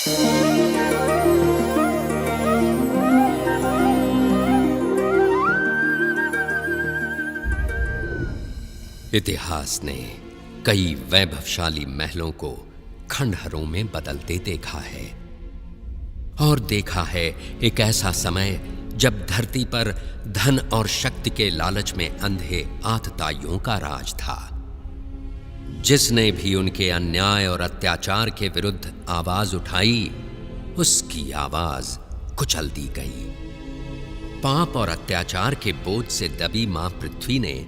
इतिहास ने कई वैभवशाली महलों को खंडहरों में बदलते देखा है और देखा है एक ऐसा समय जब धरती पर धन और शक्ति के लालच में अंधे आतताइयों का राज था। जिसने भी उनके अन्याय और अत्याचार के विरुद्ध आवाज उठाई, उसकी आवाज कुचल दी गई। पाप और अत्याचार के बोझ से दबी मां पृथ्वी ने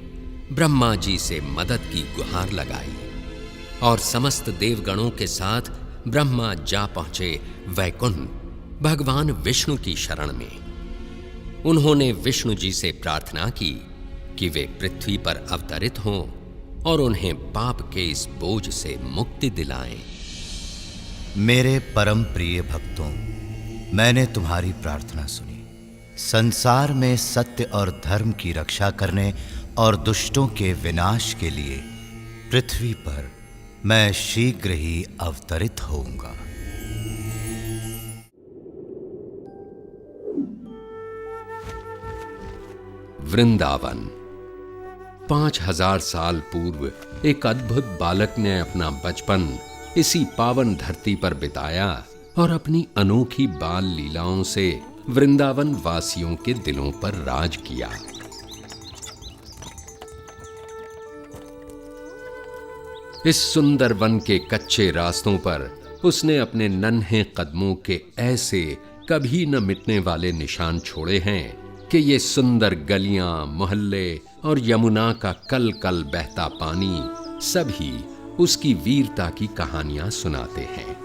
ब्रह्मा जी से मदद की गुहार लगाई और समस्त देवगणों के साथ ब्रह्मा जा पहुंचे वैकुंठ भगवान विष्णु की शरण में। उन्होंने विष्णु जी से प्रार्थना की कि वे पृथ्वी पर अवतरित हों और उन्हें पाप के इस बोझ से मुक्ति दिलाएं। मेरे परम प्रिय भक्तों, मैंने तुम्हारी प्रार्थना सुनी। संसार में सत्य और धर्म की रक्षा करने और दुष्टों के विनाश के लिए पृथ्वी पर मैं शीघ्र ही अवतरित होऊंगा। वृंदावन। 5000 साल पूर्व एक अद्भुत बालक ने अपना बचपन इसी पावन धरती पर बिताया और अपनी अनोखी बाल लीलाओं से वृंदावन वासियों के दिलों पर राज किया। इस सुंदर वन के कच्चे रास्तों पर उसने अपने नन्हे कदमों के ऐसे कभी न मिटने वाले निशान छोड़े हैं कि ये सुंदर गलियां, मोहल्ले और यमुना का कल कल बहता पानी सभी उसकी वीरता की कहानियां सुनाते हैं।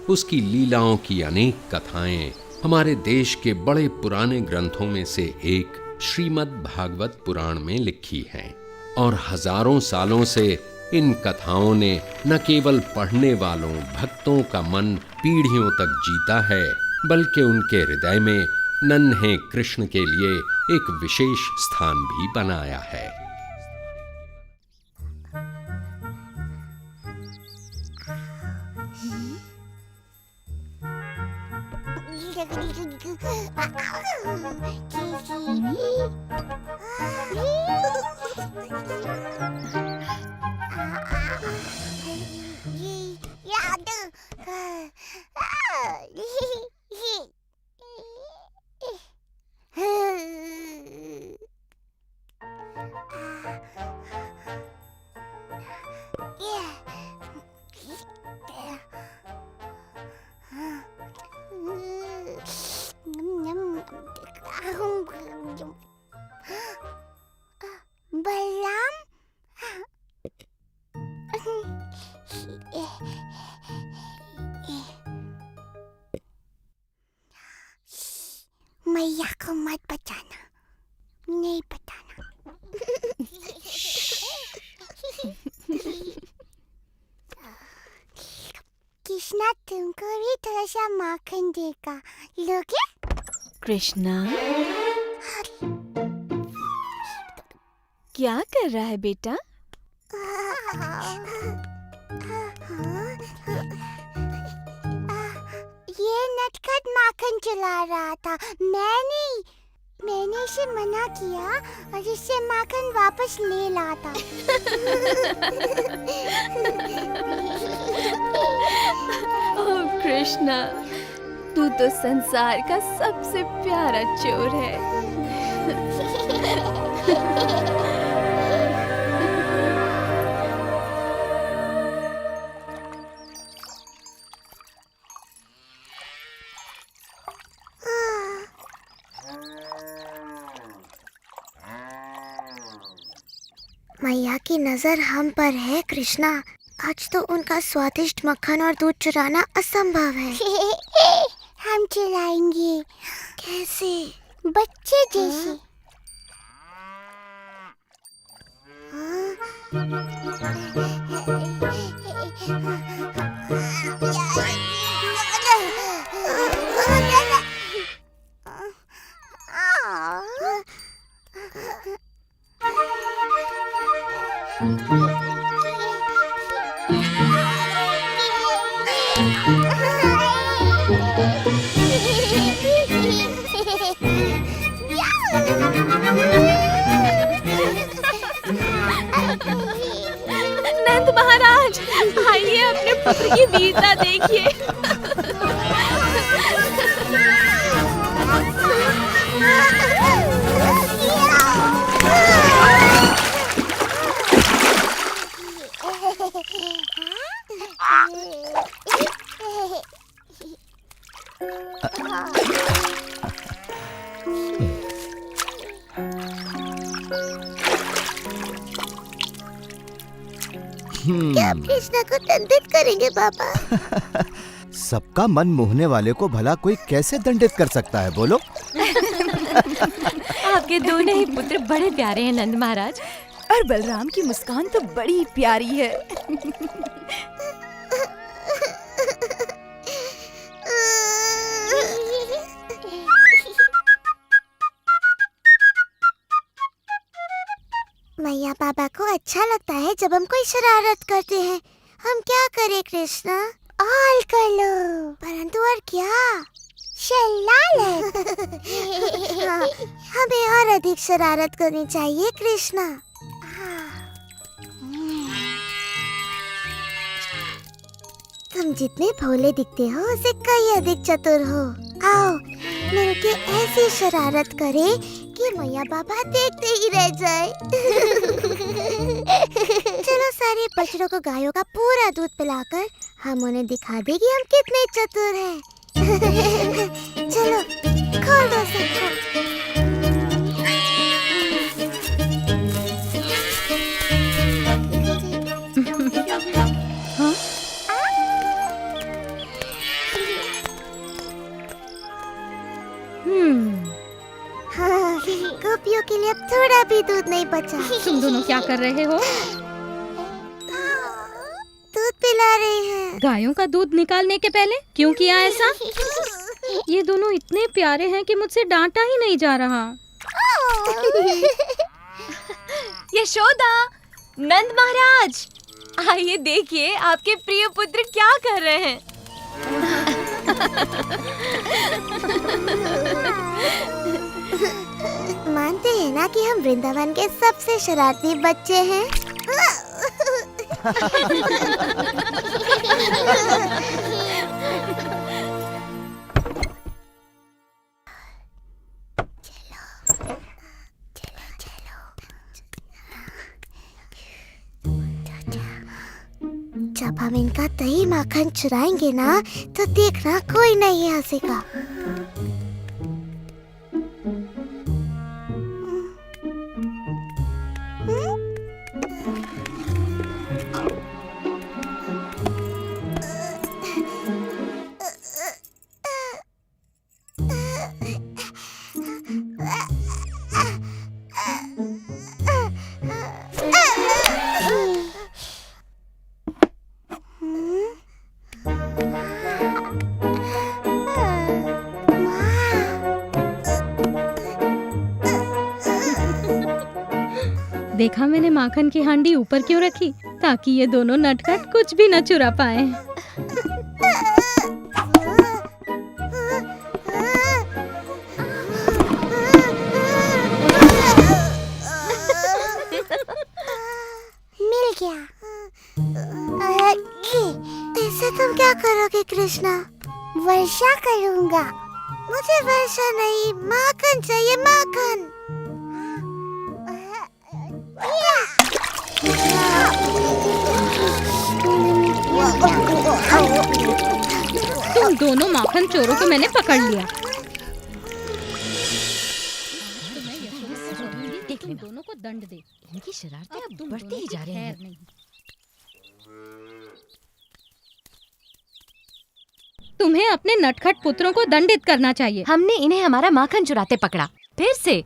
उसकी लीलाओं की अनेक कथाएं हमारे देश के बड़े पुराने ग्रंथों में से एक श्रीमद् भागवत पुराण में लिखी हैं और हजारों सालों से इन कथाओं ने न केवल पढ़ने वालों भक्तों का मन पीढ़ियों तक जीता है, बल्कि उनके हृदय में नन्हे कृष्ण के लिए एक विशेष स्थान भी बनाया है। बलराम, मैया को मत बताना, नहीं बताना। कृष्णा तुमको भी थोड़ा सा माखन देगा, लोगे? कृष्णा, क्या कर रहा है बेटा? ये नटखट माखन चला रहा था। मैंने इसे मना किया और इससे माखन वापस ले लाता। ओह कृष्णा, तू तो संसार का सबसे प्यारा चोर है। मैया की नजर हम पर है कृष्णा। आज तो उनका स्वादिष्ट मक्खन और दूध चुराना असंभव है। हम चुराएंगे। कैसे? बच्चे जैसे। नंद महाराज, आइए अपने पुत्र की वीरता देखिए। क्या आप कृष्णा को दंडित करेंगे पापा? सबका मन मोहने वाले को भला कोई कैसे दंडित कर सकता है, बोलो? आपके दोनों ही पुत्र बड़े प्यारे हैं नंद महाराज, और बलराम की मुस्कान तो बड़ी प्यारी है। मैया पापा को अच्छा लगता है जब हम कोई शरारत करते हैं। हम क्या करें कृष्णा? और कर लो। परंतु और क्या? शरारत। हाँ, हमें और अधिक शरारत करनी चाहिए कृष्णा। तुम जितने भोले दिखते हो उससे कई अधिक चतुर हो। आओ मिलके ऐसी शरारत करें कि मैया बाबा देखते ही रह जाए। चलो सारे बछड़ों को गायों का पूरा दूध पिलाकर हम उन्हें दिखा दें कि हम कितने चतुर हैं। चलो खोल दो सबको। हाँ, गोपियों के लिए अब थोड़ा भी दूध नहीं बचा। तुम दोनों क्या कर रहे हो? दूध पिला रहे हैं। गायों का दूध निकालने के पहले क्यों किया ऐसा? ये दोनों इतने प्यारे हैं कि मुझसे डांटा ही नहीं जा रहा। यशोदा, नंद महाराज, आइए देखिए आपके प्रिय पुत्र क्या कर रहे हैं। मानते हैं ना कि हम वृंदावन के सबसे शरारती बच्चे हैं। जब हम इनका दही माखन चुराएंगे ना तो देखना कोई नहीं हंसेगा। देखा मैंने माखन की हांडी ऊपर क्यों रखी? ताकि ये दोनों नटखट कुछ भी न चुरा पाए। मिल गया। इससे तुम क्या करोगे कृष्णा? वर्षा करूंगा। मुझे वर्षा नहीं, माखन चाहिए, माखन। तुम दोनों माखन चोरों को मैंने पकड़ लिया। तुम दोनों को दंड दे। इनकी शरारतें अब बढ़ती ही जा रही हैं। तुम्हें अपने नटखट पुत्रों को दंडित करना चाहिए। हमने इन्हें हमारा माखन चुराते पकड़ा, फिर से।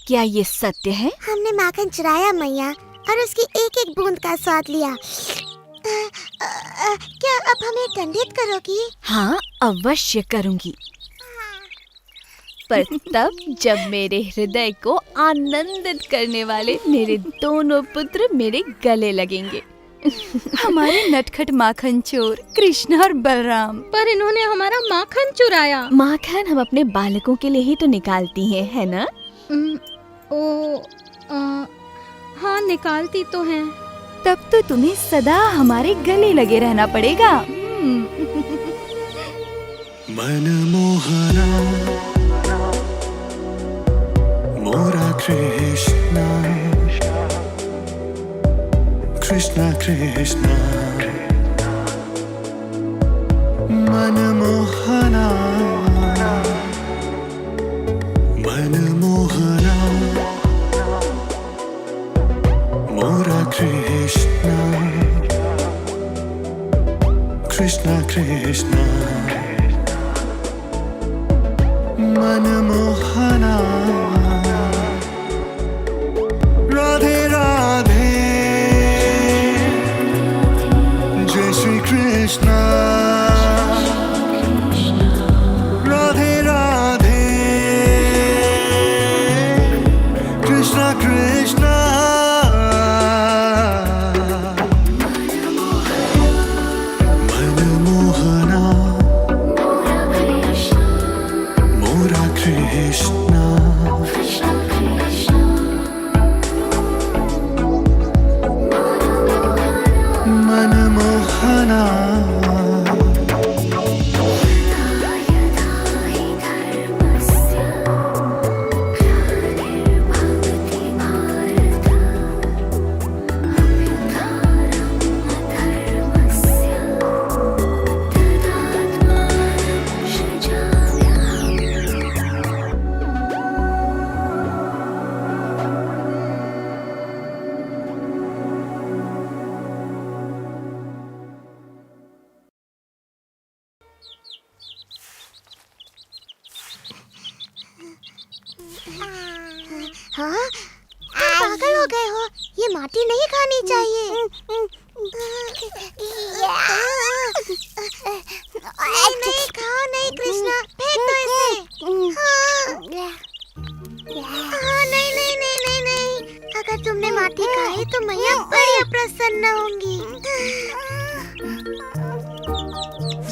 क्या ये सत्य है? हमने माखन चुराया मैया और उसकी एक एक बूंद का स्वाद लिया। क्या अब हमें दंडित करोगी? हाँ, अवश्य करूंगी, पर तब जब मेरे हृदय को आनंदित करने वाले मेरे दोनों पुत्र मेरे गले लगेंगे। हमारे नटखट माखन चोर कृष्ण और बलराम। पर इन्होंने हमारा माखन चुराया। माखन हम अपने बालकों के लिए ही तो निकालती हैं, है ना? हाँ, निकालती तो हैं। तब तो तुम्हें सदा हमारे गले लगे रहना पड़ेगा। मनमोहना मोरा कृष्णा कृष्णा कृष्णा मनमोहना मनमोहना मोरा कृष्णा कृष्णा कृष्णा मनमोहना राधे राधे जय श्री कृष्णा राधे राधे कृष्णा कृष्णा मनमोहना मोरा कृष्णा मनमोहना हाँ, तुम पागल हो गए हो। ये माटी नहीं खानी चाहिए। नहीं नहीं, खाओ नहीं कृष्णा, फेंक दो इसे। हाँ, नहीं नहीं नहीं नहीं नहीं, अगर तुमने माटी खाई तो मैया बड़ी अप्रसन्न होंगी।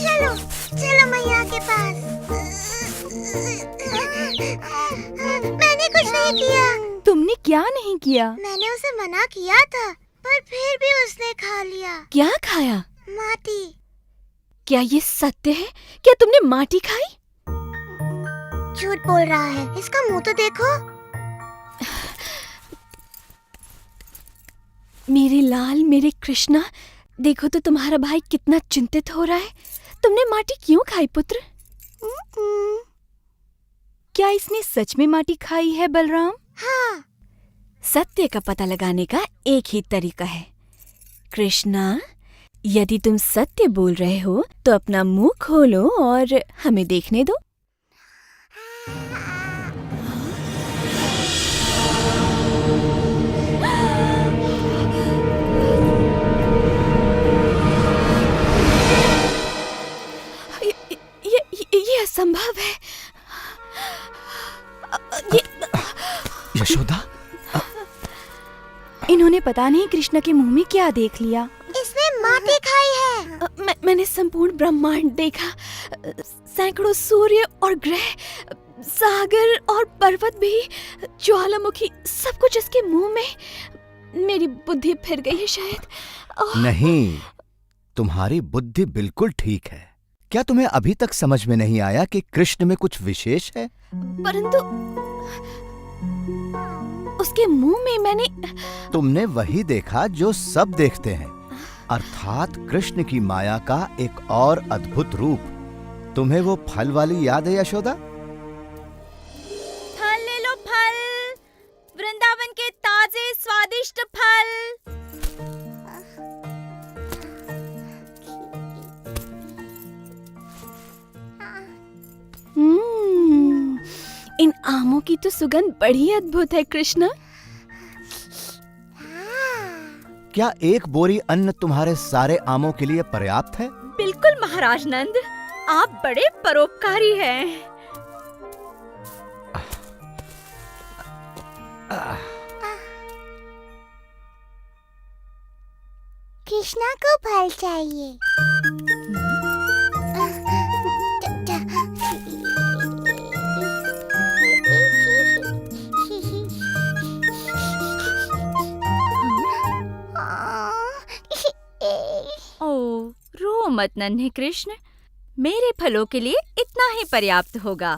चलो चलो मैया के पास। मैंने कुछ नहीं किया। तुमने क्या नहीं किया? मैंने उसे मना किया था, पर फिर भी उसने खा लिया। क्या खाया? माटी। क्या ये सत्य है? क्या तुमने माटी खाई? झूठ बोल रहा है, इसका मुंह तो देखो। मेरे लाल, मेरे कृष्णा, देखो तो तुम्हारा भाई कितना चिंतित हो रहा है। तुमने माटी क्यों खाई पुत्र? क्या इसने सच में माटी खाई है बलराम? हाँ। सत्य का पता लगाने का एक ही तरीका है। कृष्णा, यदि तुम सत्य बोल रहे हो तो अपना मुंह खोलो और हमें देखने दो। ये असंभव है। यशोदा, इन्होंने पता नहीं कृष्ण के मुंह में क्या देख लिया। इसने माटी खाई है। मैंने संपूर्ण ब्रह्मांड देखा, सैकड़ों सूर्य और ग्रह, सागर और पर्वत भी, ज्वालामुखी, सब कुछ इसके मुंह में। मेरी बुद्धि फिर गई है शायद। नहीं, तुम्हारी बुद्धि बिल्कुल ठीक है। क्या तुम्हें अभी तक समझ में नहीं आया कि कृष्ण में कुछ विशेष है? परंतु उसके मुंह में मैंने... तुमने वही देखा जो सब देखते हैं, अर्थात कृष्ण की माया का एक और अद्भुत रूप। तुम्हें वो फल वाली याद है यशोदा? फल ले लो, फल, वृंदावन के ताजे स्वादिष्ट फल। इन आमों की तो सुगंध बड़ी अद्भुत है कृष्ण। क्या एक बोरी अन्न तुम्हारे सारे आमों के लिए पर्याप्त है? बिल्कुल महाराज नंद, आप बड़े परोपकारी हैं। कृष्णा को फल चाहिए। ओ, रो मत नन्हे कृष्ण, मेरे फलों के लिए इतना ही पर्याप्त होगा।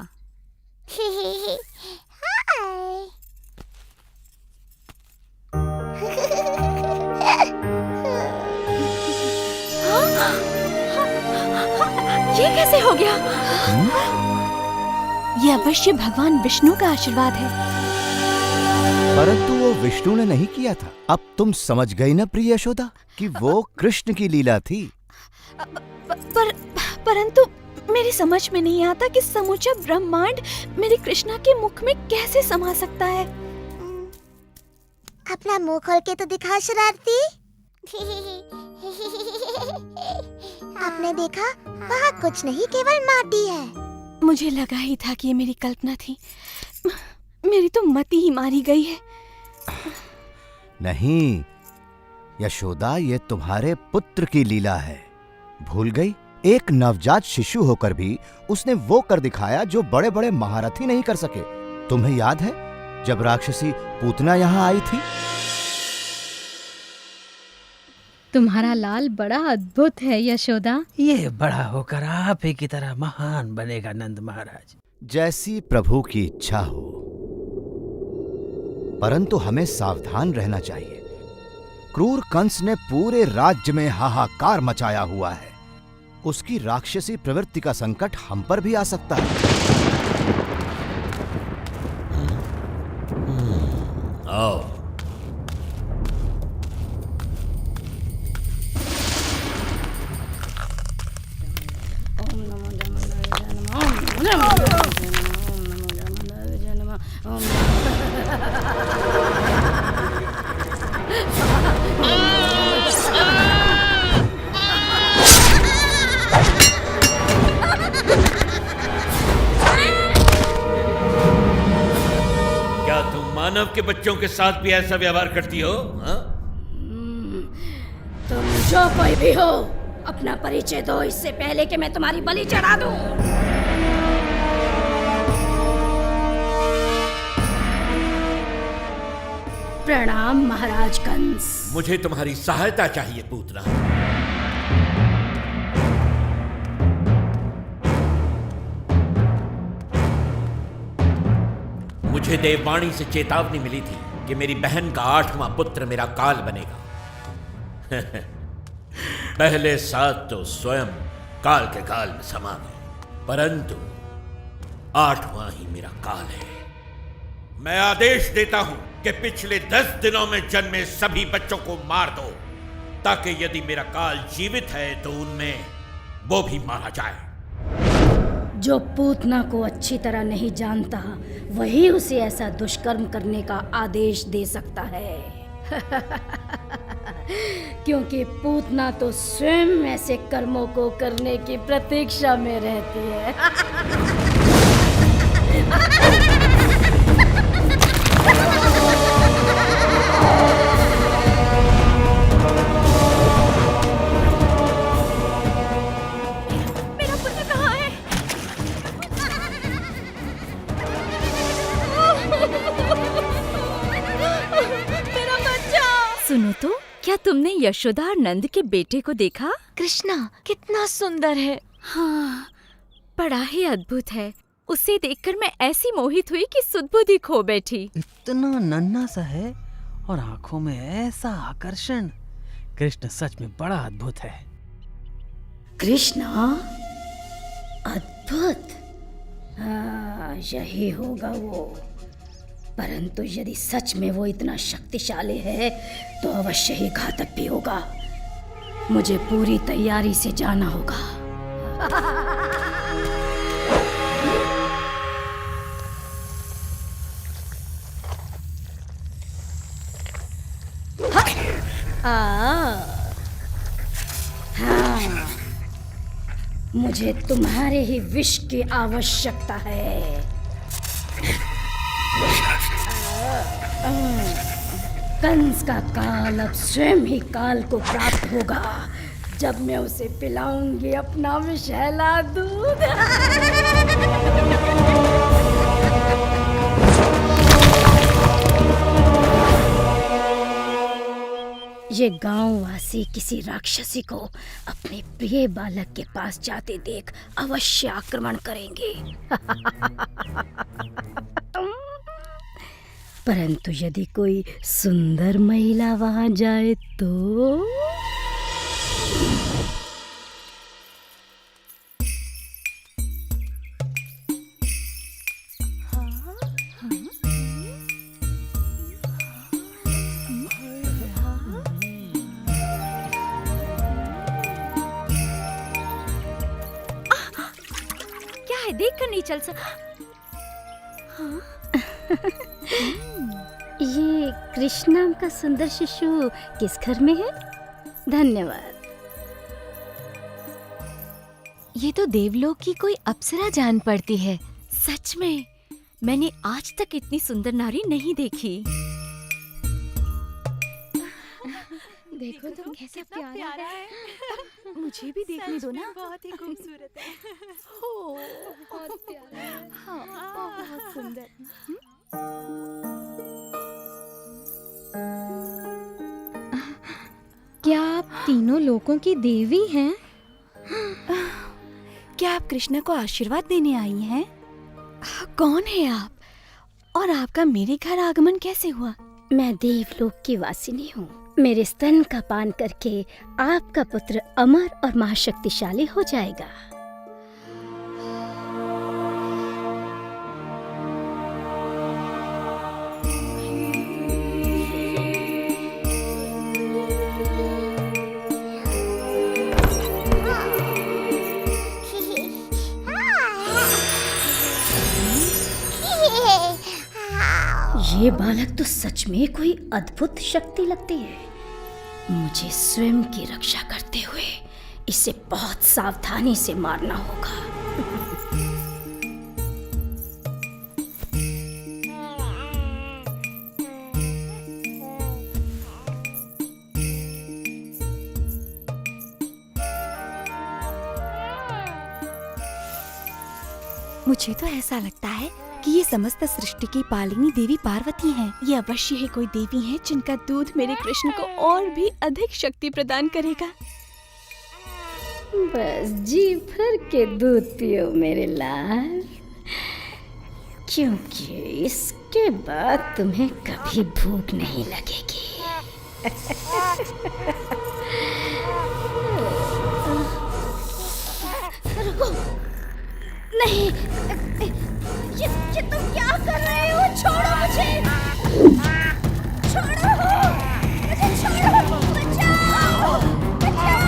ये कैसे हो गया? ये अवश्य भगवान विष्णु का आशीर्वाद है। परंतु वो विष्णु ने नहीं किया था। अब तुम समझ गई ना प्रिय यशोदा कि वो कृष्ण की लीला थी। परंतु मेरी समझ में नहीं आता कि समूचा ब्रह्मांड मेरी कृष्णा के मुख में कैसे समा सकता है। अपना मुंह खोल के तो दिखा शरारती। आपने देखा, वहाँ कुछ नहीं, केवल माटी है। मुझे लगा ही था कि ये मेरी कल्पना थी। मेरी तो मति ही मारी गई है। नहीं यशोदा, ये तुम्हारे पुत्र की लीला है। भूल गई? एक नवजात शिशु होकर भी उसने वो कर दिखाया जो बड़े बड़े महारथी नहीं कर सके। तुम्हें याद है जब राक्षसी पूतना यहाँ आई थी? तुम्हारा लाल बड़ा अद्भुत है यशोदा। ये बड़ा होकर आप ही की तरह महान बनेगा नंद महाराज। जैसी प्रभु की इच्छा हो, परंतु हमें सावधान रहना चाहिए। क्रूर कंस ने पूरे राज्य में हाहाकार मचाया हुआ है। उसकी राक्षसी प्रवृत्ति का संकट हम पर भी आ सकता है। आओ। मानव के बच्चों के साथ भी ऐसा व्यवहार करती हो? तुम जो कोई भी हो, अपना परिचय दो इससे पहले कि मैं तुम्हारी बलि चढ़ा दूं। प्रणाम महाराज कंस। मुझे तुम्हारी सहायता चाहिए पूतना। मुझे देववाणी से चेतावनी मिली थी कि मेरी बहन का 8वां पुत्र मेरा काल बनेगा। पहले 7 तो स्वयं काल के काल में समा गए, परंतु 8वां ही मेरा काल है। मैं आदेश देता हूं कि पिछले 10 दिनों में जन्मे सभी बच्चों को मार दो, ताकि यदि मेरा काल जीवित है तो उनमें वो भी मारा जाए। जो पूतना को अच्छी तरह नहीं जानता, वही उसे ऐसा दुष्कर्म करने का आदेश दे सकता है। क्योंकि पूतना तो स्वयं ऐसे कर्मों को करने की प्रतीक्षा में रहती है। सुनो तो, क्या तुमने यशोदा और नंद के बेटे को देखा? कृष्णा कितना सुंदर है। हाँ, बड़ा ही अद्भुत है। उसे देखकर मैं ऐसी मोहित हुई कि सुध-बुद्धि खो बैठी। इतना नन्हा सा है और आंखों में ऐसा आकर्षण। कृष्ण सच में बड़ा अद्भुत है। कृष्णा अद्भुत? हाँ, यही होगा वो। परंतु यदि सच में वो इतना शक्तिशाली है तो अवश्य ही घातक भी होगा। मुझे पूरी तैयारी से जाना होगा। हाँ, मुझे तुम्हारे ही विष की आवश्यकता है। कंस का काल अब स्वयं ही काल को प्राप्त होगा जब मैं उसे पिलाऊंगी अपना विषैला दूध। ये गांववासी किसी राक्षसी को अपने प्रिय बालक के पास जाते देख अवश्य आक्रमण करेंगे। परंतु यदि कोई सुंदर महिला वहां जाए तो क्या है, देख कर नहीं चल सकता। ये कृष्ण नाम का सुंदर शिशु किस घर में है? धन्यवाद। ये तो देवलोक की कोई अप्सरा जान पड़ती है। सच में मैंने आज तक इतनी सुंदर नारी नहीं देखी। देखो तो कैसा प्यारा है। मुझे भी देखने दो ना। बहुत ही खूबसूरत है। हो, बहुत प्यारा है। हाँ, बहुत सुंदर। क्या आप तीनों लोगों की देवी हैं? क्या आप कृष्ण को आशीर्वाद देने आई हैं? कौन है आप? और आपका मेरे घर आगमन कैसे हुआ? मैं देवलोक की वासिनी हूँ। मेरे स्तन का पान करके आपका पुत्र अमर और महाशक्तिशाली हो जाएगा। ये बालक तो सच में कोई अद्भुत शक्ति लगती है। मुझे स्वयं की रक्षा करते हुए इसे बहुत सावधानी से मारना होगा। मुझे तो ऐसा लगता है कि ये समस्त सृष्टि की पालिनी देवी पार्वती हैं। ये अवश्य ही कोई देवी हैं जिनका दूध मेरे कृष्ण को और भी अधिक शक्ति प्रदान करेगा। बस जी भर के दूध पियो मेरे लाल, क्योंकि इसके बाद तुम्हें कभी भूख नहीं लगेगी। रुको, नहीं, ये तुम क्या कर रहे हो? छोड़ो मुझे, छोड़ो मुझे, छोड़ो, बचाओ, बचाओ।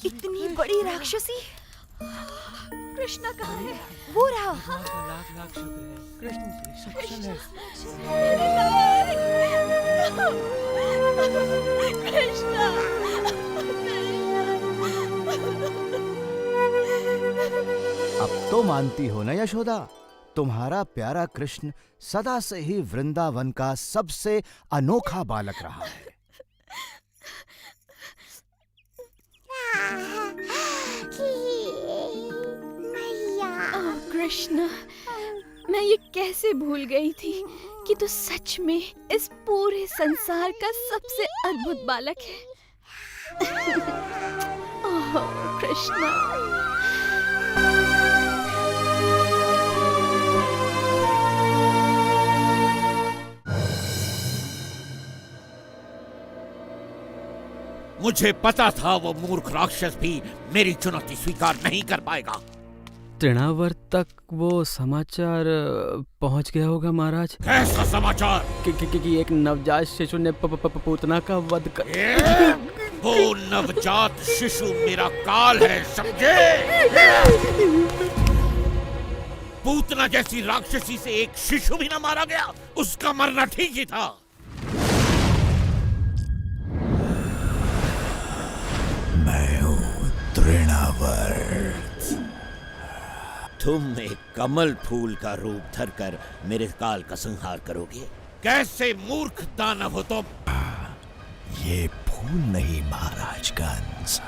इतनी बड़ी राक्षसी कृष्णा कहाँ है? वो रहा। लाख शुक्र है, कृष्ण से सक्षम अब तो मानती हो ना यशोदा, तुम्हारा प्यारा कृष्ण सदा से ही वृंदावन का सबसे अनोखा बालक रहा है। कृष्ण, मैं ये कैसे भूल गई थी कि तू सच में इस पूरे संसार का सबसे अद्भुत बालक है। ओह कृष्ण। मुझे पता था वो मूर्ख राक्षस भी मेरी चुनौती स्वीकार नहीं कर पाएगा। तृणावर्त तक वो समाचार पहुंच गया होगा महाराज। कैसा समाचार? कि एक नवजात शिशु ने पूतना का वध कर वो नवजात शिशु मेरा काल है, समझे? पूतना जैसी राक्षसी से एक शिशु भी ना मारा गया, उसका मरना ठीक ही था। मैं हूँ तृणावर्त। तुम एक कमल फूल का रूप धरकर मेरे काल का संहार करोगे? कैसे मूर्ख दानव हो तुम! ये फूल नहीं महाराज कंस,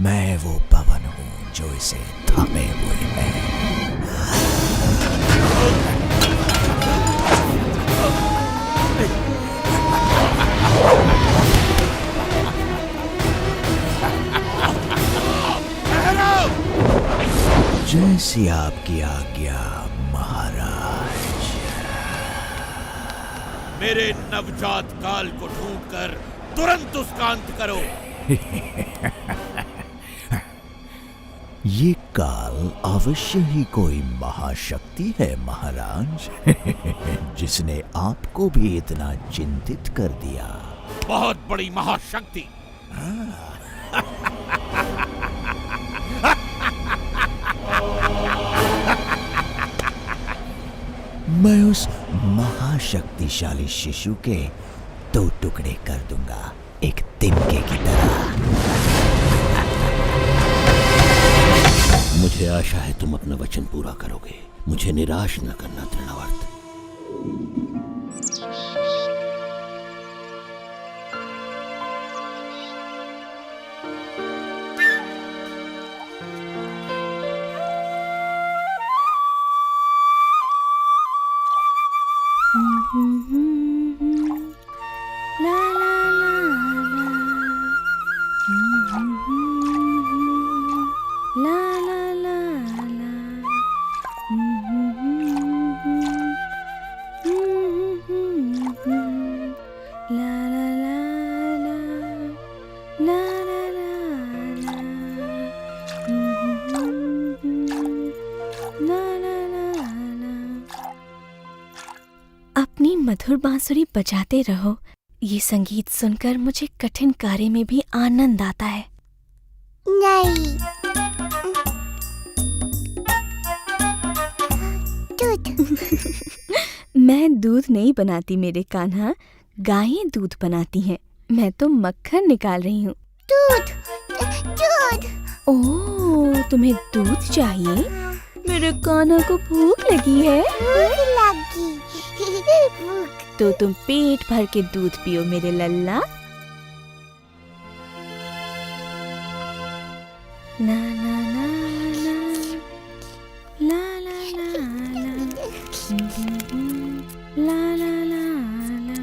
मैं वो पवन हूँ जो इसे थामे हुए है। जैसी आपकी आज्ञा महाराज। मेरे नवजात काल को ढूंढकर तुरंत उसका अंत करो। ये काल अवश्य ही कोई महाशक्ति है महाराज, जिसने आपको भी इतना चिंतित कर दिया। बहुत बड़ी महाशक्ति। मैं उस महाशक्तिशाली शिशु के 2 टुकड़े कर दूंगा, एक तिनके की तरह। मुझे आशा है तुम अपना वचन पूरा करोगे। मुझे निराश न करना तृणावर्त। अपनी मधुर बांसुरी बजाते रहो। ये संगीत सुनकर मुझे कठिन कार्य में भी आनंद आता है। नहीं, दूध। मैं दूध नहीं बनाती मेरे कान्हा, गायें दूध बनाती हैं। मैं तो मक्खन निकाल रही हूँ। दूध, दूध। ओह, तुम्हें दूध चाहिए? मेरे कान्हा को भूख लगी है। भूख लगी। तो तुम पेट भर के दूध पियो मेरे लल्ला। ना ना ना ना, ला ला ला ला, ला ला ला ला।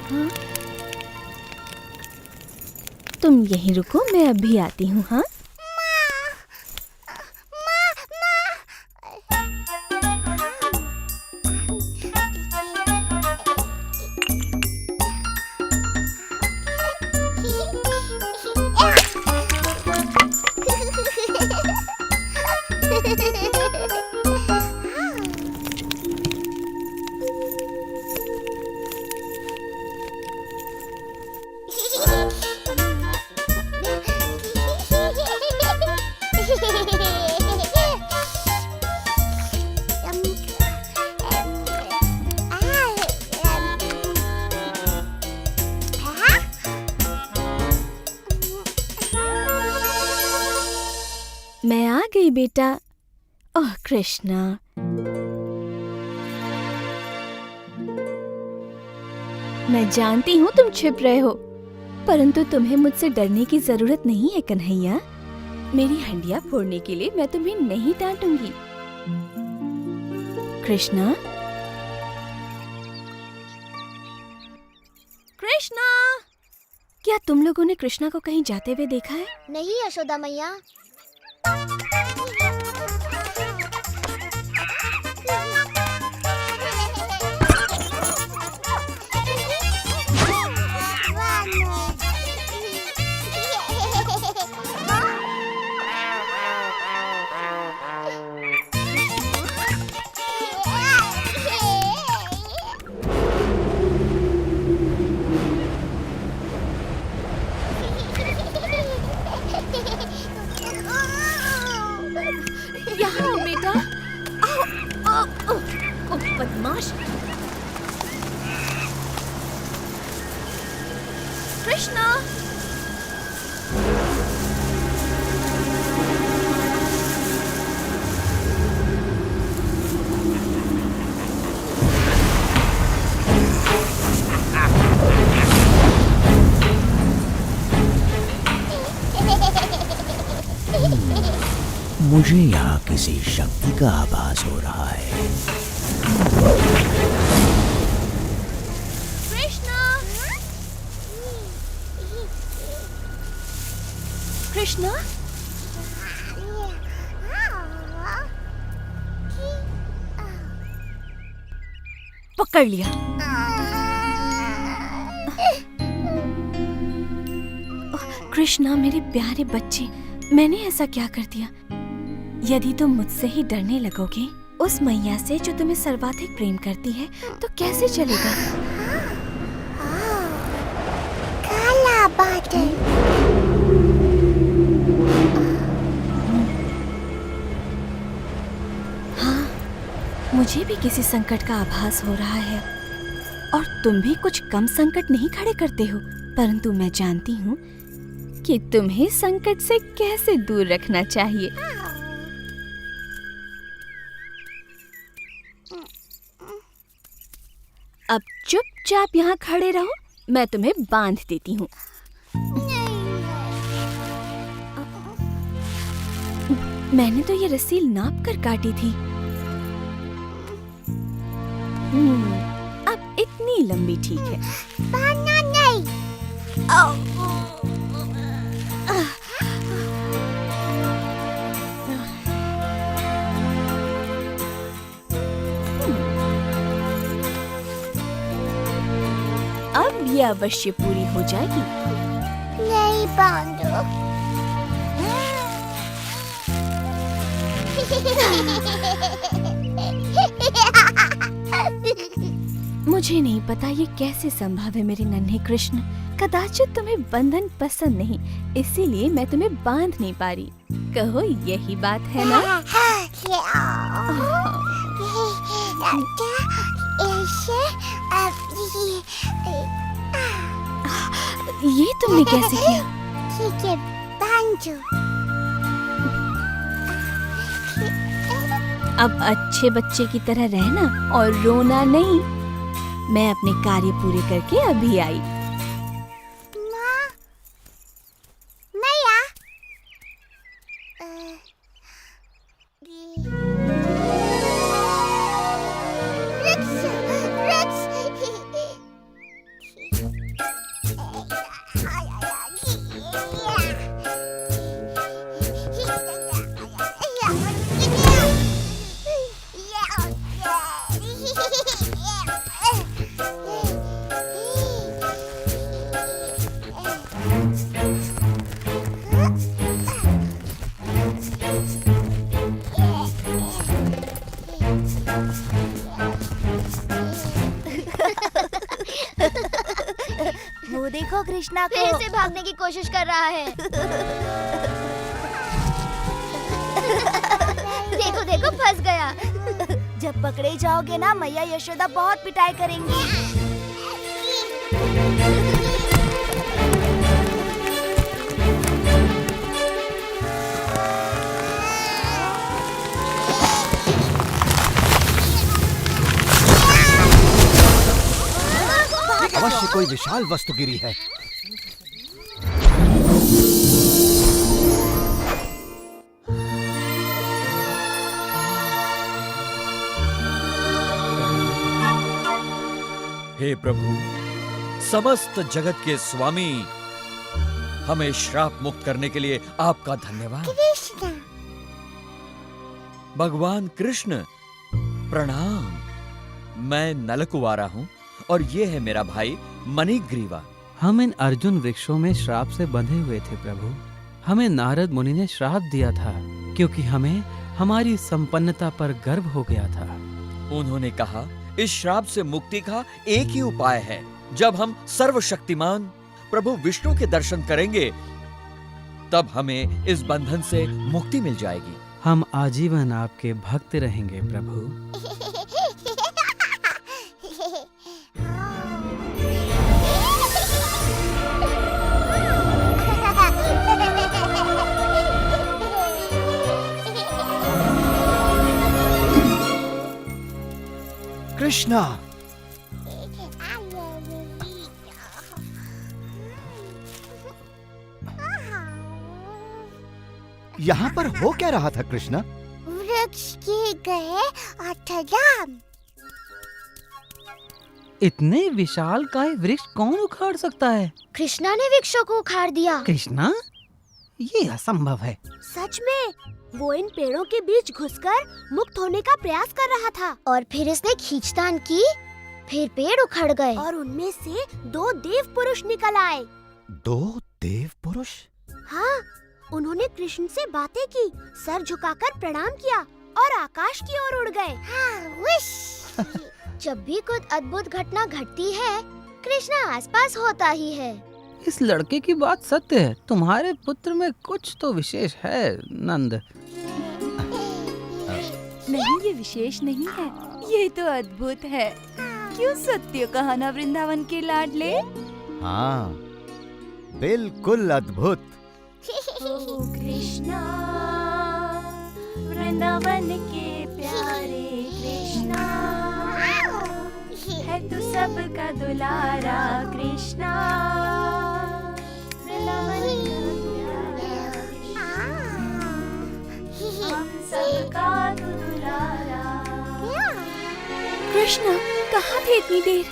हाँ? तुम यहीं रुको, मैं अभी आती हूँ। हाँ, मैं आ गई बेटा। ओह कृष्णा, मैं जानती हूँ तुम छिप रहे हो, परंतु तुम्हें मुझसे डरने की जरूरत नहीं है कन्हैया। मेरी हंडिया फोड़ने के लिए मैं तुम्हें नहीं डांटूंगी। कृष्णा, कृष्णा, क्या तुम लोगों ने कृष्णा को कहीं जाते हुए देखा है? नहीं यशोदा मैया। मुझे यहाँ किसी शक्ति का आभास हो रहा है। कृष्णा, पकड़ लिया। कृष्णा मेरे प्यारे बच्चे, मैंने ऐसा क्या कर दिया? यदि तुम मुझसे ही डरने लगोगे, उस मैया से जो तुम्हें सर्वाधिक प्रेम करती है, तो कैसे चलेगा? काला बादल। हाँ, मुझे भी किसी संकट का आभास हो रहा है, और तुम भी कुछ कम संकट नहीं खड़े करते हो, परंतु मैं जानती हूँ कि तुम्हें संकट से कैसे दूर रखना चाहिए। अब चुपचाप यहाँ खड़े रहो, मैं तुम्हें बांध देती हूँ। मैंने तो ये रस्सी नाप कर काटी थी। अब इतनी लंबी ठीक है। बांधना नहीं। अब ये अवश्य पूरी हो जाएगी। नहीं बांधो। मुझे नहीं पता ये कैसे संभव है मेरे नन्हे कृष्ण। कदाचित तुम्हें बंधन पसंद नहीं, इसीलिए मैं तुम्हें बांध नहीं पा रही। कहो यही बात है ना? ये तुमने कैसे किया? ठीक है, बांधो। अब अच्छे बच्चे की तरह रहना और रोना नहीं। मैं अपने कार्य पूरे करके अभी आई। माँ, मैया। वो देखो कृष्णा को फिर से भागने की कोशिश कर रहा है। देखो देखो, फंस गया। जब पकड़े जाओगे ना, मैया यशोदा बहुत पिटाई करेंगी। अवश्य कोई विशाल वस्तु गिरी है। हे प्रभु, समस्त जगत के स्वामी, हमें श्राप मुक्त करने के लिए आपका धन्यवाद। कृष्ण। भगवान कृष्ण, प्रणाम। मैं नलकुवारा हूँ और ये है मेरा भाई मणिग्रीवा। हम इन अर्जुन वृक्षों में श्राप से बंधे हुए थे प्रभु। हमें नारद मुनि ने श्राप दिया था क्योंकि हमें हमारी संपन्नता पर गर्व हो गया था। उन्होंने कहा, इस श्राप से मुक्ति का एक ही उपाय है। जब हम सर्वशक्तिमान प्रभु विष्णु के दर्शन करेंगे, तब हमें इस बंधन से मुक्ति मिल जाएगी। हम आजीवन आपके भक्त रहेंगे प्रभु। कृष्णा, यहाँ पर हो क्या रहा था कृष्णा? वृक्ष के गए अठराम। इतने विशाल काय वृक्ष कौन उखाड़ सकता है? कृष्णा ने वृक्षों को उखाड़ दिया। कृष्णा? ये असंभव है। सच में वो इन पेड़ों के बीच घुसकर मुक्त होने का प्रयास कर रहा था। और फिर इसने खींचतान की, फिर पेड़ उखड़ गए और उनमें से 2 देव पुरुष निकल आए। 2 देव पुरुष? हाँ, उन्होंने कृष्ण से बातें की, सर झुकाकर प्रणाम किया और आकाश की ओर उड़ गए। जब भी कुछ अद्भुत घटना घटती है, कृष्णा आसपास होता ही है। इस लड़के की बात सत्य है। तुम्हारे पुत्र में कुछ तो विशेष है नंद। नहीं, ये विशेष नहीं है, ये तो अद्भुत है। क्यों सत्य कहा ना वृंदावन के लाडले? हाँ, बिल्कुल अद्भुत। ओ कृष्णा, वृंदावन के प्यारे कृष्णा, है तू सबका दुलारा कृष्णा, वृंदावन का दुलारा कृष्णा, हम सबका तू दुलारा। कृष्णा कहाँ थे इतनी देर?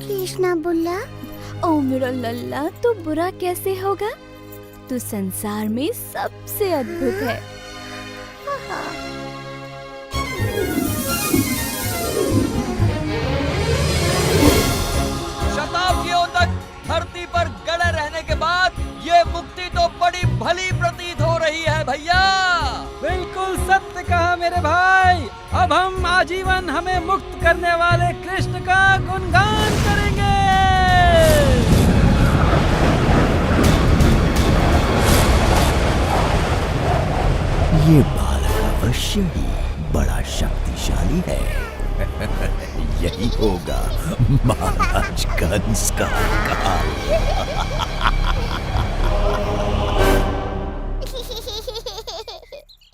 कृष्णा बुल्ला। ओ मेरा लल्ला, तू बुरा कैसे होगा? तू संसार में सबसे अद्भुत है। शताब्दियों तक धरती पर गड़े रहने के बाद ये मुक्ति तो बड़ी भली प्रतीत हो रही है भैया। बिल्कुल सत्य कहा मेरे भाई। अब हम आजीवन हमें मुक्त करने वाले कृष्ण का गुणगान करेंगे। ये बालक अवश्य ही बड़ा शक्तिशाली है। यही होगा महाराज कंस का काल।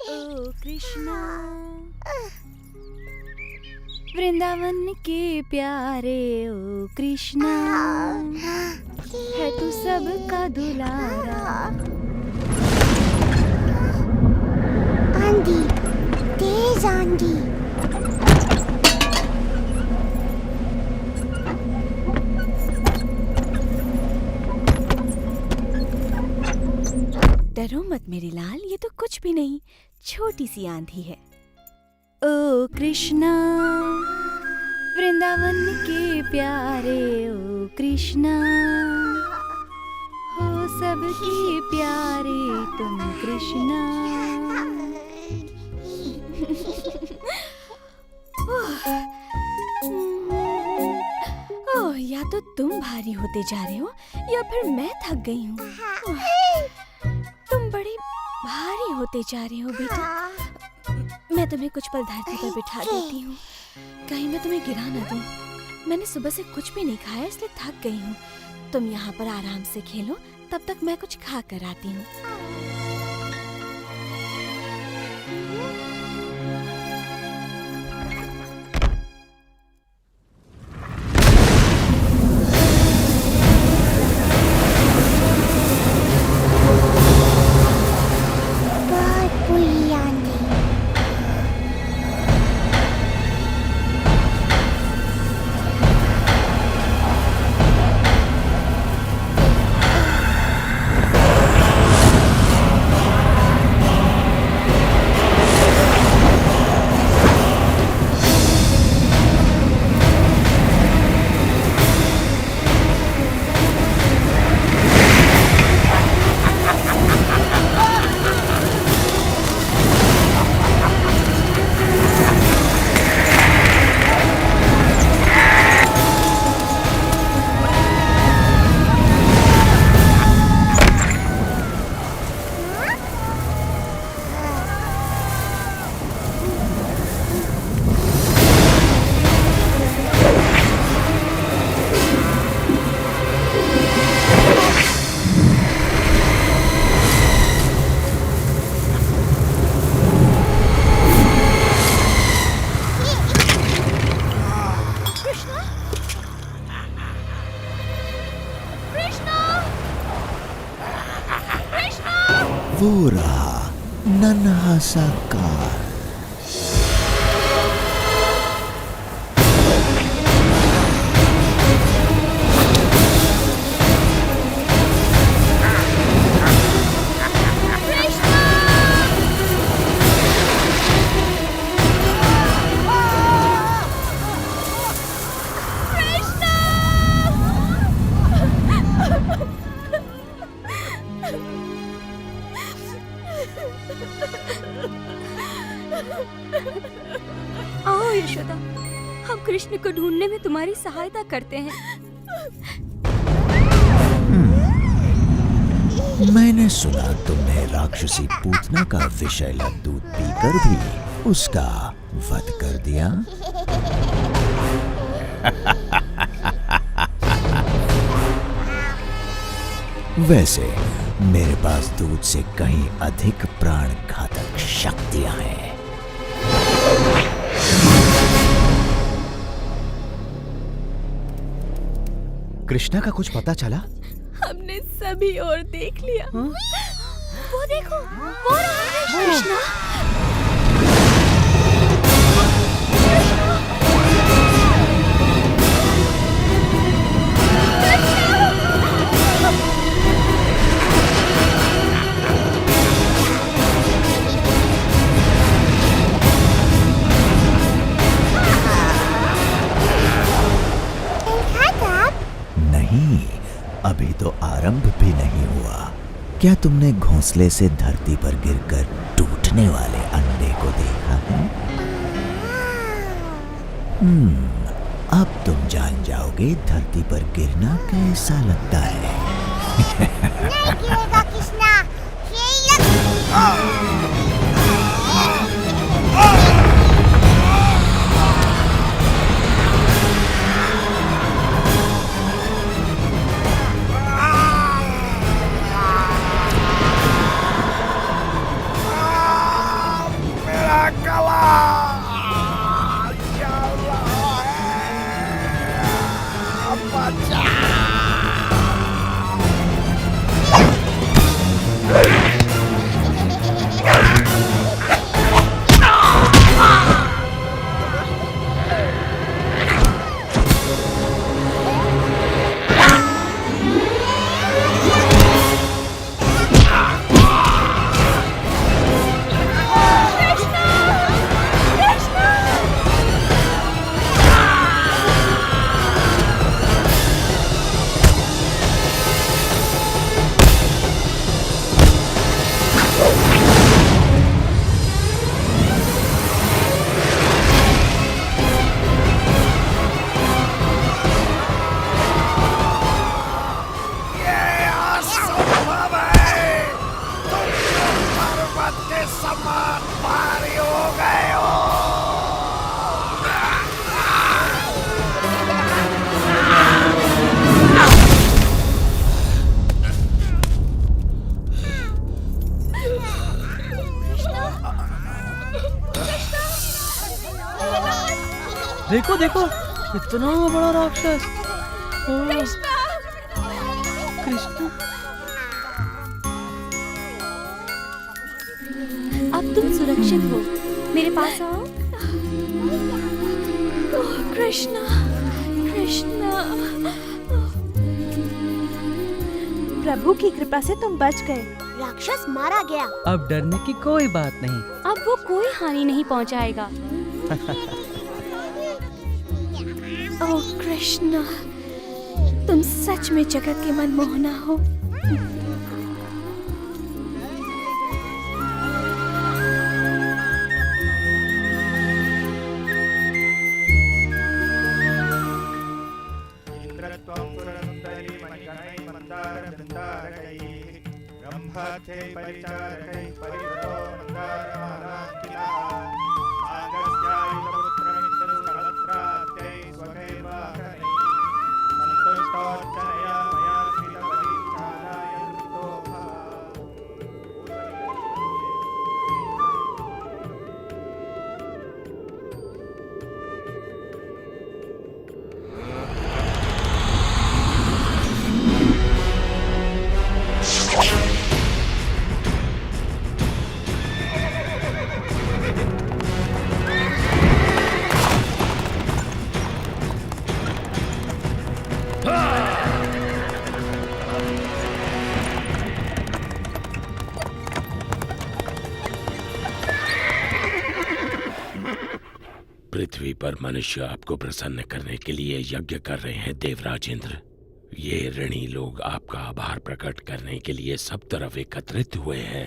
ओ कृष्णा, वृंदावन के प्यारे ओ कृष्णा, है तू सबका दुलारा। आंधी, तेज आंधी। डरो मत मेरे लाल, ये तो कुछ भी नहीं, छोटी सी आंधी है। ओ कृष्णा, वृंदावन के प्यारे ओ कृष्णा, हो सबके प्यारे तुम कृष्णा। ओह, या तो तुम भारी होते जा रहे हो या फिर मैं थक गई हूँ। तुम बड़ी भारी होते जा रहे हो बेटा। मैं तुम्हें कुछ पल धरती पर बिठा देती हूँ, कहीं मैं तुम्हें गिरा ना दूँ। मैंने सुबह से कुछ भी नहीं खाया, इसलिए थक गई हूँ। तुम यहाँ पर आराम से खेलो, तब तक मैं कुछ खा कर आती हूँ। वो रहा नन्हा सा काल। आओ यशोदा, हम कृष्ण को ढूंढने में तुम्हारी सहायता करते हैं। मैंने सुना तुमने राक्षसी पूतना का विषैला दूध पीकर भी उसका वध कर दिया। वैसे मेरे पास दूध से कहीं अधिक प्राण घातक शक्तियां हैं। कृष्णा का कुछ पता चला? हमने सभी और देख लिया। वो देखो, वो रहा है कृष्णा। नहीं, अभी तो आरंभ भी नहीं हुआ। क्या तुमने घोंसले से धरती पर गिरकर टूटने वाले अंडे को देखा है? अब तुम जान जाओगे धरती पर गिरना कैसा लगता है। नहीं गिरेगा कृष्णा, देखो देखो, इतना बड़ा राक्षस। कृष्णा, अब तुम सुरक्षित हो, मेरे पास आओ। कृष्णा, कृष्णा, प्रभु की कृपा से तुम बच गए। राक्षस मारा गया। अब डरने की कोई बात नहीं। अब वो कोई हानि नहीं पहुंचाएगा। ओह कृष्णा, तुम सच में जगत के मनमोहना हो। पृथ्वी पर मनुष्य आपको प्रसन्न करने के लिए यज्ञ कर रहे हैं देवराज इंद्र। ये ऋणी लोग आपका आभार प्रकट करने के लिए सब तरफ एकत्रित हुए हैं।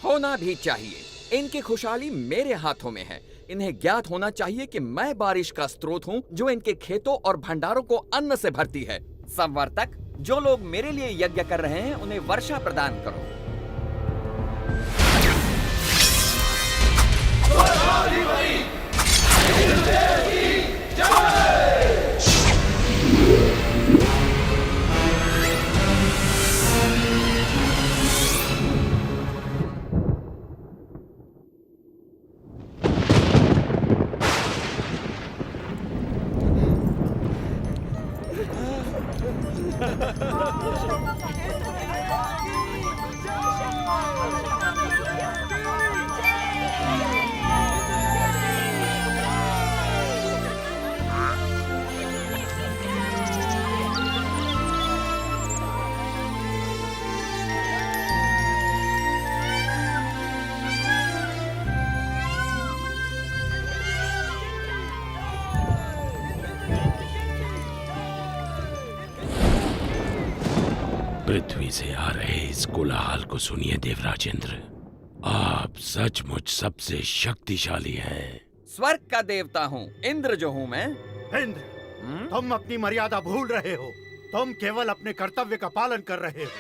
होना भी चाहिए। इनकी खुशहाली मेरे हाथों में है। इन्हें ज्ञात होना चाहिए कि मैं बारिश का स्रोत हूँ जो इनके खेतों और भंडारों को अन्न से भरती है। संवर्तक, जो लोग मेरे लिए यज्ञ कर रहे हैं उन्हें वर्षा प्रदान करो। पृथ्वी से आ रहे इस कोलाहल को सुनिए देवराज इंद्र। आप सचमुच सबसे शक्तिशाली हैं। स्वर्ग का देवता हूँ, इंद्र जो हूँ मैं। इंद्र, तुम अपनी मर्यादा भूल रहे हो। तुम केवल अपने कर्तव्य का पालन कर रहे हो,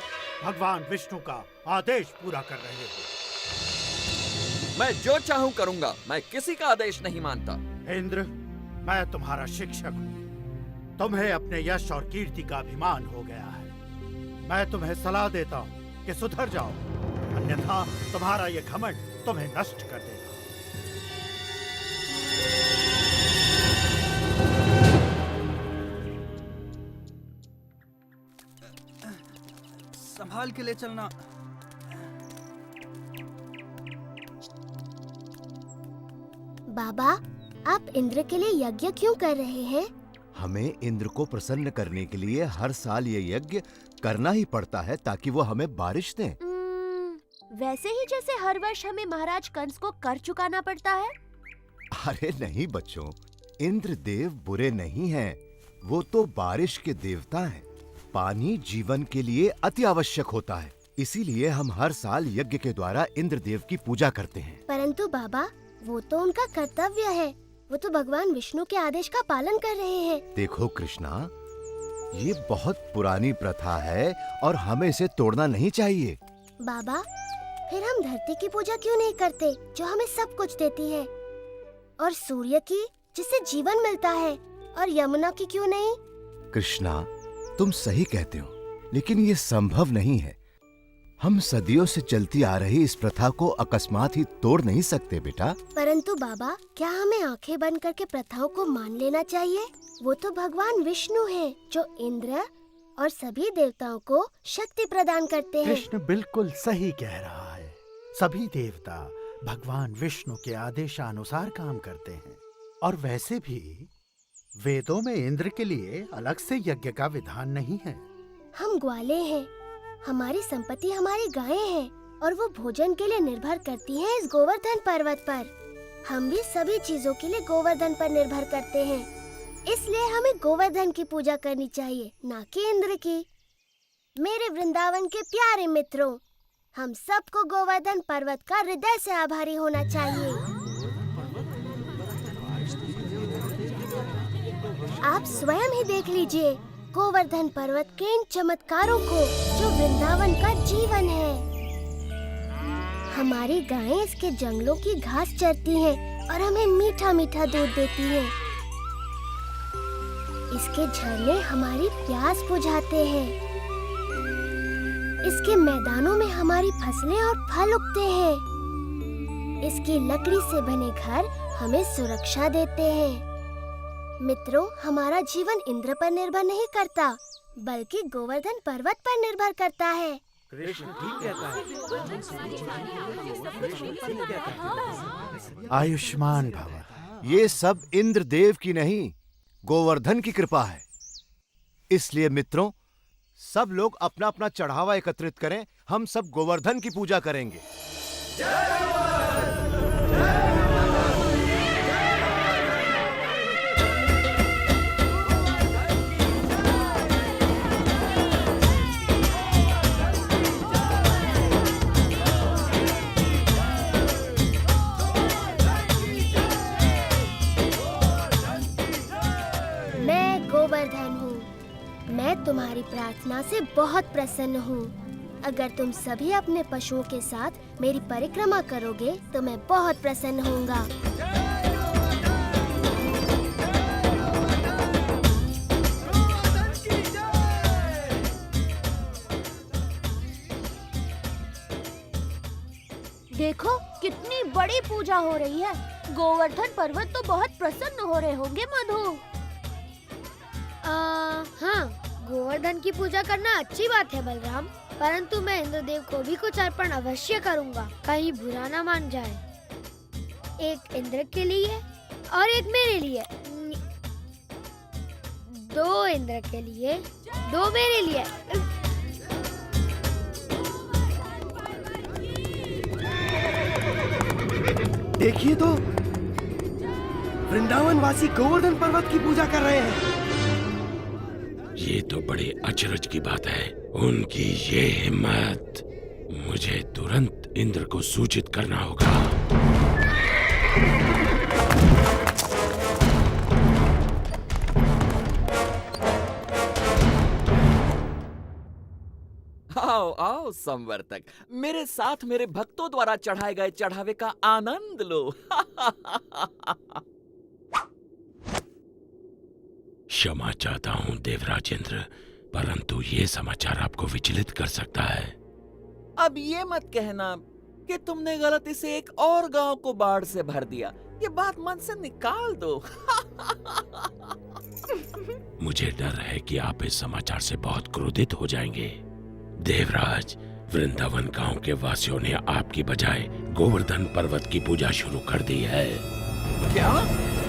भगवान विष्णु का आदेश पूरा कर रहे हो। मैं जो चाहूँ करूँगा, मैं किसी का आदेश नहीं मानता। इंद्र, मैं तुम्हारा शिक्षक हूँ। तुम्हें अपने यश और कीर्ति का अभिमान हो गया है। मैं तुम्हें सलाह देता हूँ कि सुधर जाओ, अन्यथा तुम्हारा ये घमंड तुम्हें नष्ट कर देगा। संभाल के ले चलना। बाबा, आप इंद्र के लिए यज्ञ क्यों कर रहे हैं? हमें इंद्र को प्रसन्न करने के लिए हर साल ये यज्ञ करना ही पड़ता है ताकि वो हमें बारिश दें। वैसे ही जैसे हर वर्ष हमें महाराज कंस को कर चुकाना पड़ता है। अरे नहीं बच्चों, इंद्र देव बुरे नहीं हैं। वो तो बारिश के देवता हैं। पानी जीवन के लिए अति आवश्यक होता है, इसीलिए हम हर साल यज्ञ के द्वारा इंद्र देव की पूजा करते हैं। परंतु बाबा, वो तो उनका कर्तव्य है। वो तो भगवान विष्णु के आदेश का पालन कर रहे हैं। देखो कृष्णा, ये बहुत पुरानी प्रथा है और हमें इसे तोड़ना नहीं चाहिए। बाबा, फिर हम धरती की पूजा क्यों नहीं करते जो हमें सब कुछ देती है, और सूर्य की जिससे जीवन मिलता है, और यमुना की क्यों नहीं? कृष्णा, तुम सही कहते हो, लेकिन ये संभव नहीं है। हम सदियों से चलती आ रही इस प्रथा को अकस्मात ही तोड़ नहीं सकते बेटा। परंतु बाबा, क्या हमें आंखें बंद करके प्रथाओं को मान लेना चाहिए? वो तो भगवान विष्णु हैं, जो इंद्र और सभी देवताओं को शक्ति प्रदान करते हैं। कृष्ण बिल्कुल सही कह रहा है। सभी देवता भगवान विष्णु के आदेशानुसार काम करते हैं, और वैसे भी वेदों में इंद्र के लिए अलग से यज्ञ का विधान नहीं है। हम ग्वाले हैं, हमारी संपत्ति हमारी गायें हैं, और वो भोजन के लिए निर्भर करती हैं इस गोवर्धन पर्वत पर। हम भी सभी चीजों के लिए गोवर्धन पर निर्भर करते हैं, इसलिए हमें गोवर्धन की पूजा करनी चाहिए, ना कि इंद्र की। मेरे वृंदावन के प्यारे मित्रों, हम सबको गोवर्धन पर्वत का हृदय से आभारी होना चाहिए। आप स्वयं ही देख लीजिए गोवर्धन पर्वत के इन चमत्कारों को, जो वृंदावन का जीवन है। हमारी गायें इसके जंगलों की घास चरती हैं और हमें मीठा मीठा दूध देती हैं। इसके झरने हमारी प्यास बुझाते हैं। इसके मैदानों में हमारी फसलें और फल उगते हैं। इसकी लकड़ी से बने घर हमें सुरक्षा देते हैं। मित्रों, हमारा जीवन इंद्र पर निर्भर नहीं करता, बल्कि गोवर्धन पर्वत पर निर्भर करता है। कृष्ण ठीक कहता है। आयुष्मान भव। ये सब इंद्र देव की नहीं, गोवर्धन की कृपा है। इसलिए मित्रों, सब लोग अपना अपना चढ़ावा एकत्रित करें। हम सब गोवर्धन की पूजा करेंगे। प्रार्थना से बहुत प्रसन्न हूँ। अगर तुम सभी अपने पशुओं के साथ मेरी परिक्रमा करोगे तो मैं बहुत प्रसन्न होऊंगा। देखो कितनी बड़ी पूजा हो रही है। गोवर्धन पर्वत तो बहुत प्रसन्न हो रहे होंगे मधु। हाँ, गोवर्धन की पूजा करना अच्छी बात है बलराम, परंतु मैं इंद्रदेव को भी कुछ अर्पण अवश्य करूँगा, कहीं बुरा ना मान जाए। एक इंद्र के लिए और एक मेरे लिए। 2 इंद्र के लिए, 2 मेरे लिए। देखिए तो, वृंदावन वासी गोवर्धन पर्वत की पूजा कर रहे हैं। ये तो बड़े अचरज की बात है। उनकी ये हिम्मत! मुझे तुरंत इंद्र को सूचित करना होगा। आओ आओ संवर्तक, मेरे साथ मेरे भक्तों द्वारा चढ़ाए गए चढ़ावे का आनंद लो। क्षमा चाहता हूँ देवराजेंद्र, परंतु ये समाचार आपको विचलित कर सकता है। अब ये मत कहना कि तुमने गलती से एक और गांव को बाढ़ से भर दिया। ये बात मन से निकाल दो। मुझे डर है कि आप इस समाचार से बहुत क्रोधित हो जाएंगे। देवराज, वृंदावन गांव के वासियों ने आपकी बजाय गोवर्धन पर्वत की पूजा शुरू कर दी है। क्या?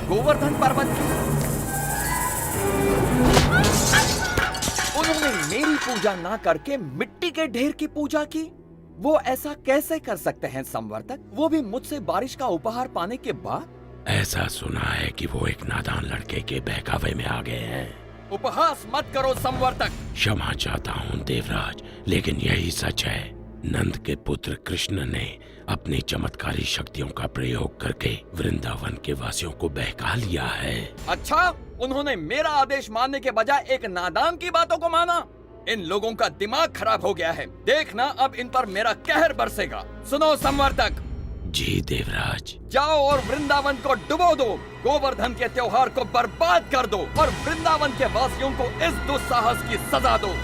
गोवर्धन पर्वत की? उन्होंने मेरी पूजा ना करके मिट्टी के ढेर की पूजा की। वो ऐसा कैसे कर सकते हैं संवर्तक, वो भी मुझसे बारिश का उपहार पाने के बाद? ऐसा सुना है कि वो एक नादान लड़के के बहकावे में आ गए हैं। उपहास मत करो संवर्तक। क्षमा चाहता हूँ देवराज, लेकिन यही सच है। नंद के पुत्र कृष्ण ने अपनी चमत्कारी शक्तियों का प्रयोग करके वृंदावन के वासियों को बहका लिया है। अच्छा, उन्होंने मेरा आदेश मानने के बजाय एक नादान की बातों को माना। इन लोगों का दिमाग खराब हो गया है। देखना अब इन पर मेरा कहर बरसेगा। सुनो संवर्तक। जी देवराज। जाओ और वृंदावन को डुबो दो, गोवर्धन के त्योहार को बर्बाद कर दो और वृंदावन के वासियों को इस दुस्साहस की सजा दो।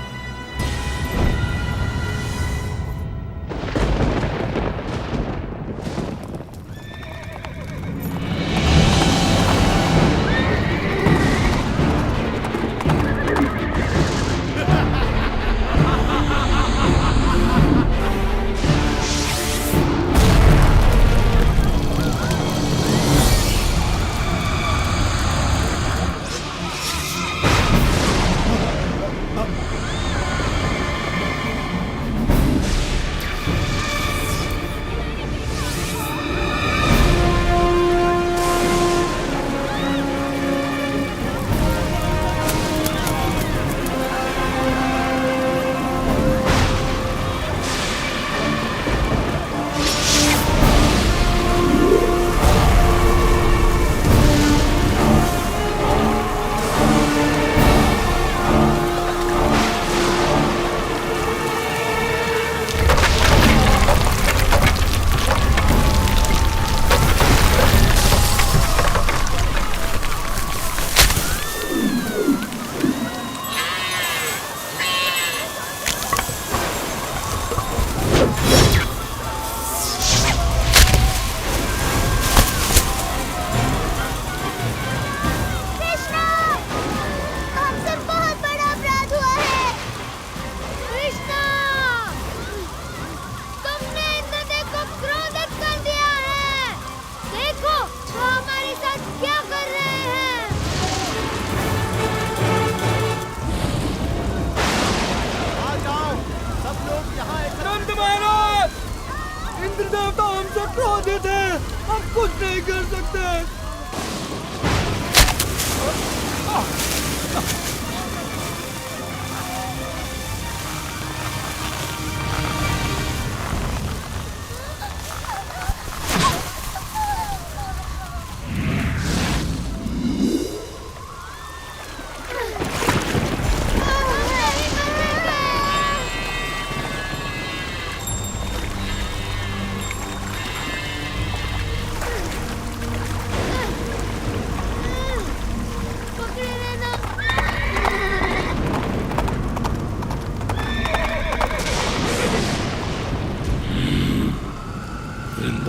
क्रोधित है, हम कुछ नहीं कर सकते।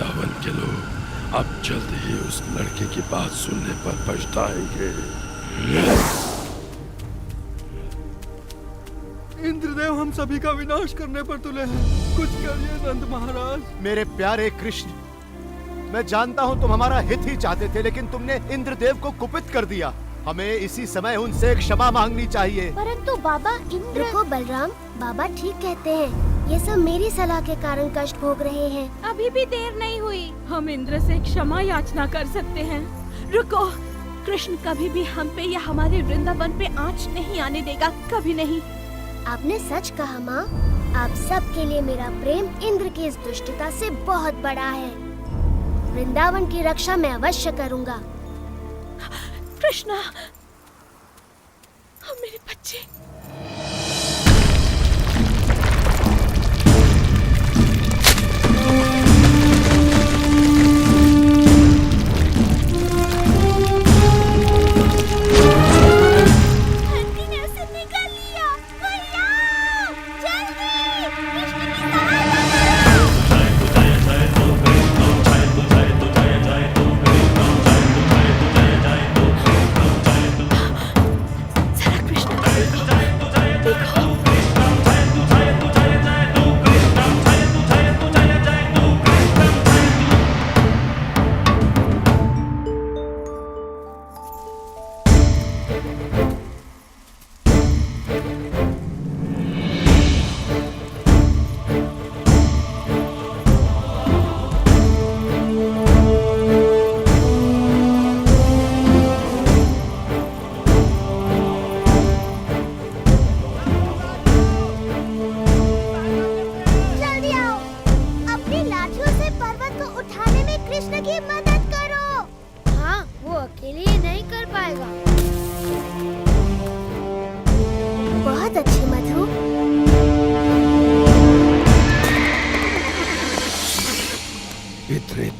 वृंदावन के लोग अब जल्द ही उस लड़के की बात सुनने पर पछताएंगे। इंद्रदेव हम सभी का विनाश करने पर तुले हैं, कुछ करिए नंद महाराज। मेरे प्यारे कृष्ण, मैं जानता हूँ तुम हमारा हित ही चाहते थे, लेकिन तुमने इंद्रदेव को कुपित कर दिया। हमें इसी समय उनसे क्षमा मांगनी चाहिए। परंतु बाबा इंद्र। रुको बलराम, बाबा ठीक कहते हैं। ये सब मेरी सलाह के कारण कष्ट भोग रहे हैं। अभी भी देर नहीं हुई, हम इंद्र से क्षमा याचना कर सकते हैं। रुको, कृष्ण कभी भी हम पे या हमारे वृंदावन पे आँच नहीं आने देगा, कभी नहीं। आपने सच कहा माँ। आप सब के लिए मेरा प्रेम इंद्र की इस दुष्टता से बहुत बड़ा है। वृंदावन की रक्षा मैं अवश्य करूँगा। कृष्णा, मेरे बच्चे।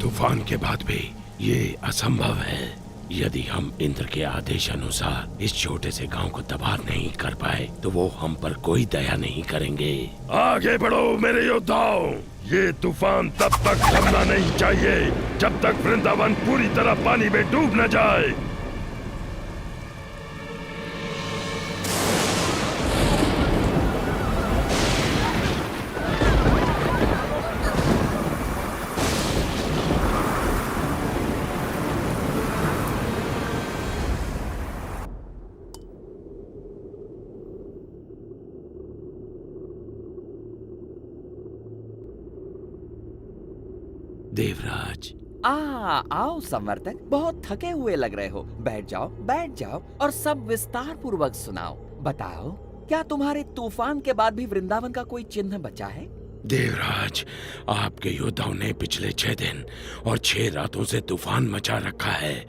तूफान के बाद भी ये असंभव है। यदि हम इंद्र के आदेश अनुसार इस छोटे से गांव को तबाह नहीं कर पाए तो वो हम पर कोई दया नहीं करेंगे। आगे बढ़ो मेरे योद्धाओं, ये तूफान तब तक थमना नहीं चाहिए जब तक वृंदावन पूरी तरह पानी में डूब न जाए। देवराज, आओ संवर्तक, बहुत थके हुए लग रहे हो। बैठ जाओ और सब विस्तार पूर्वक सुनाओ। बताओ, क्या तुम्हारे तूफान के बाद भी वृंदावन का कोई चिन्ह बचा है? देवराज, आपके योद्धाओं ने पिछले 6 दिन और 6 रातों से तूफान मचा रखा है,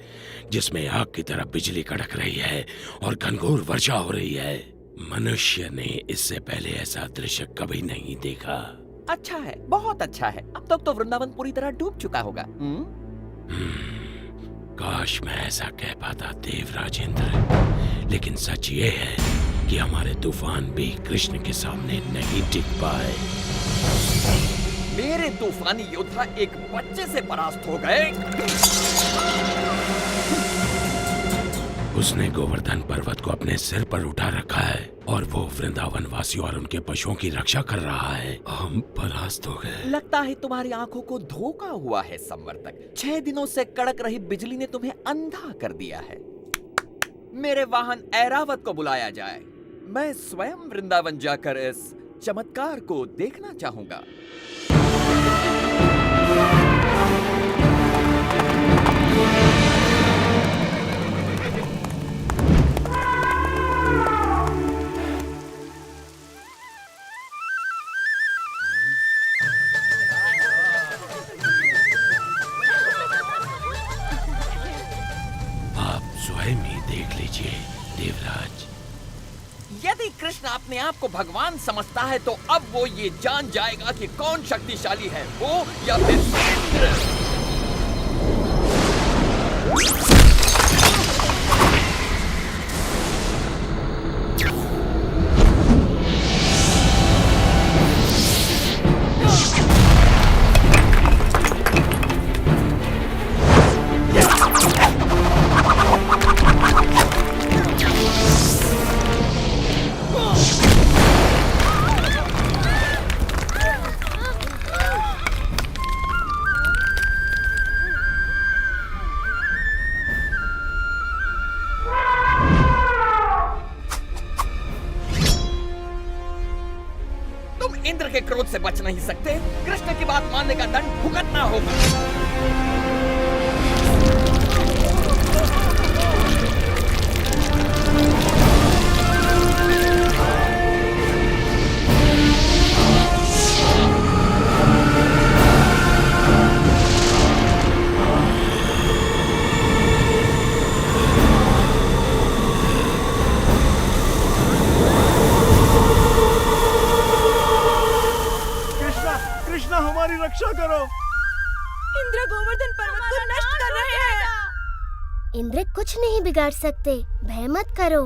जिसमें आग की तरह बिजली कड़क रही है और घनघोर वर्षा हो रही है। मनुष्य ने इससे पहले ऐसा दृश्य कभी नहीं देखा। अच्छा है, बहुत अच्छा है। अब तक तो वृंदावन पूरी तरह डूब चुका होगा। काश मैं ऐसा कह पाता देवराज इंद्र, लेकिन सच ये है कि हमारे तूफान भी कृष्ण के सामने नहीं टिक पाए। मेरे तूफानी योद्धा एक बच्चे से परास्त हो गए। उसने गोवर्धन पर्वत को अपने सिर पर उठा रखा है और वो वृंदावन वासियों और उनके पशुओं की रक्षा कर रहा है। हम परास्त हो गए। लगता है तुम्हारी आंखों को धोखा हुआ है संवर्तक। 6 दिनों से कड़क रही बिजली ने तुम्हें अंधा कर दिया है। मेरे वाहन ऐरावत को बुलाया जाए। मैं स्वयं वृंदावन जाकर इस चमत्कार को देखना चाहूंगा। देवराज, यदि कृष्ण अपने आप को भगवान समझता है तो अब वो ये जान जाएगा कि कौन शक्तिशाली है, वो या फिर इंद्र। बच नहीं सकते। कृष्ण की बात मानने का दंड भुगतना होगा। कृष्णा हमारी रक्षा करो। इंद्र गोवर्धन पर्वत को नष्ट कर रहे हैं। इंद्र कुछ नहीं बिगाड़ सकते, भय मत करो।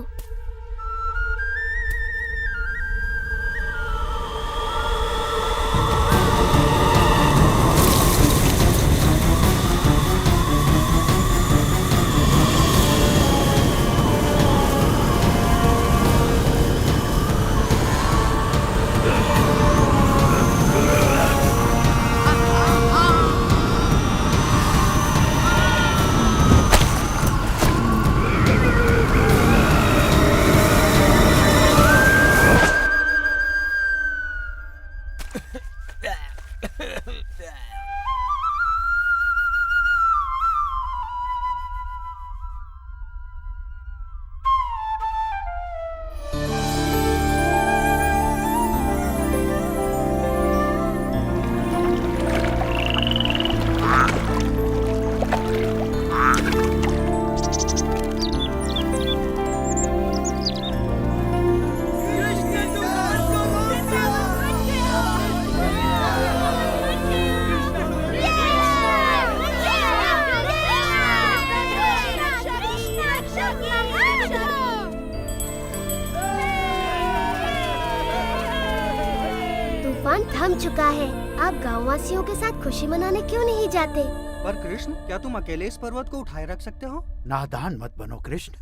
थम चुका है। आप गांववासियों के साथ खुशी मनाने क्यों नहीं जाते? पर कृष्ण, क्या तुम अकेले इस पर्वत को उठाए रख सकते हो? नादान मत बनो कृष्ण,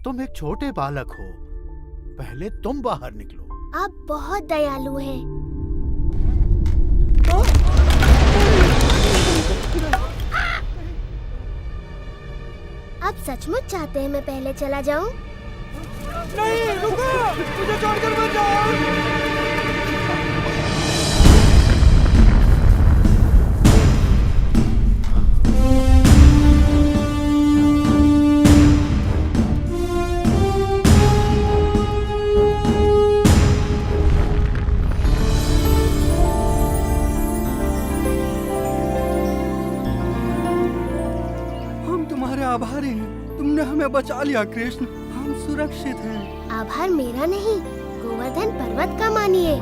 तुम एक छोटे बालक हो। पहले तुम बाहर निकलो। आप बहुत दयालु हैं। आप सचमुच चाहते हैं मैं पहले चला जाऊं? नहीं, रुको! मुझे छोड़कर मत जाओ! आभारी हैं। तुमने हमें बचा लिया कृष्ण, हम सुरक्षित हैं। आभार मेरा नहीं, गोवर्धन पर्वत का मानिए।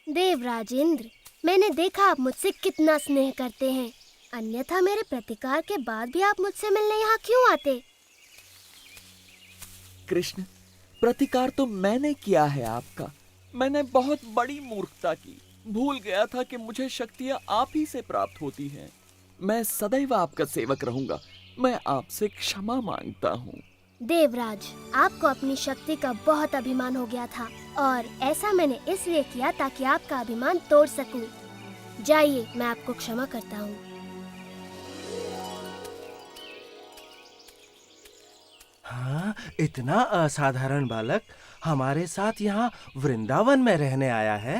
देवराज इंद्र, मैंने देखा आप मुझसे कितना स्नेह करते हैं। अन्यथा मेरे प्रतिकार के बाद भी आप मुझसे मिलने यहाँ क्यों आते? कृष्ण, प्रतिकार तो मैंने किया है आपका। मैंने बहुत बड़ी मूर्खता की। भूल गया था कि मुझे शक्तियाँ आप ही से प्राप्त होती हैं। मैं सदैव आपका सेवक रहूंगा। मैं आपसे क्षमा मांगता हूँ। देवराज, आपको अपनी शक्ति का बहुत अभिमान हो गया था और ऐसा मैंने इसलिए किया ताकि आपका अभिमान तोड़ सकूं। जाइए, मैं आपको क्षमा करता हूँ। हाँ, इतना असाधारण बालक हमारे साथ यहाँ वृंदावन में रहने आया है।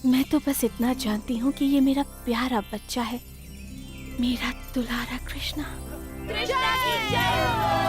मैं तो बस इतना जानती हूँ कि ये मेरा प्यारा बच्चा है, मेरा दुलारा कृष्णा। कृष्णा की जय हो,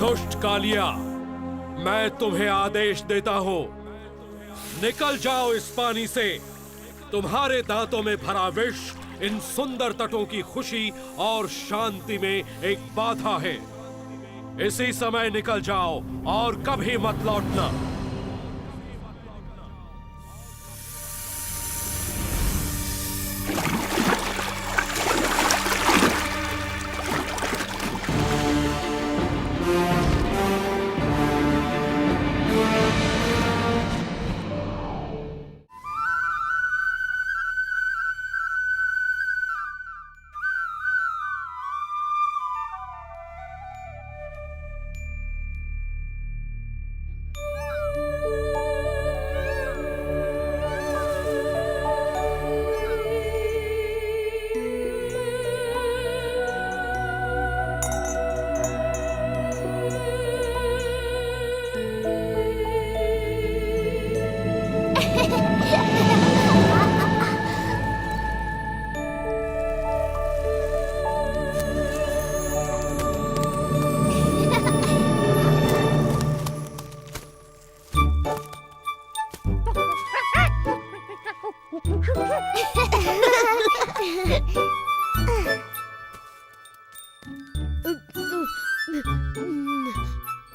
दुष्ट कालिया, मैं तुम्हें आदेश देता हूं, निकल जाओ इस पानी से। तुम्हारे दांतों में भरा विष इन सुंदर तटों की खुशी और शांति में एक बाधा है। इसी समय निकल जाओ और कभी मत लौटना।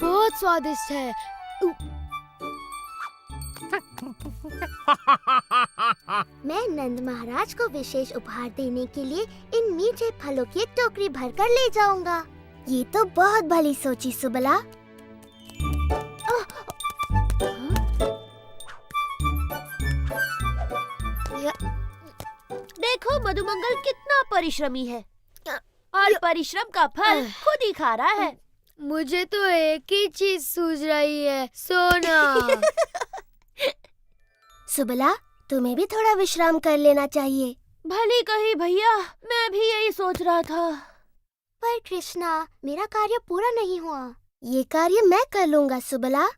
बहुत स्वादिष्ट है। मैं नंद महाराज को विशेष उपहार देने के लिए इन मीठे फलों की एक टोकरी भरकर ले जाऊंगा। ये तो बहुत भली सोची सुबला। देखो मधुमंगल कितना परिश्रमी है और परिश्रम का फल खुद ही खा रहा है। मुझे तो एक ही चीज सूझ रही है, सोना। सुबला, तुम्हें भी थोड़ा विश्राम कर लेना चाहिए। भली कही भैया, मैं भी यही सोच रहा था। पर कृष्णा, मेरा कार्य पूरा नहीं हुआ। ये कार्य मैं कर लूंगा सुबला।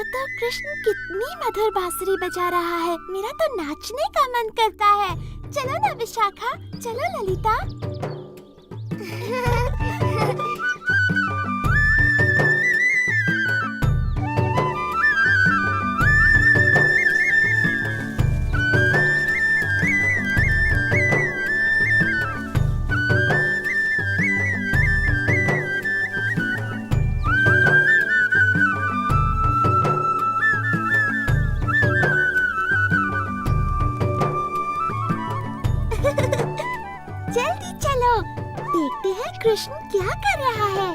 तो कृष्ण कितनी मधुर बांसुरी बजा रहा है। मेरा तो नाचने का मन करता है। चलो ना विशाखा, चलो ललिता। जल्दी चलो, देखते हैं कृष्ण क्या कर रहा है।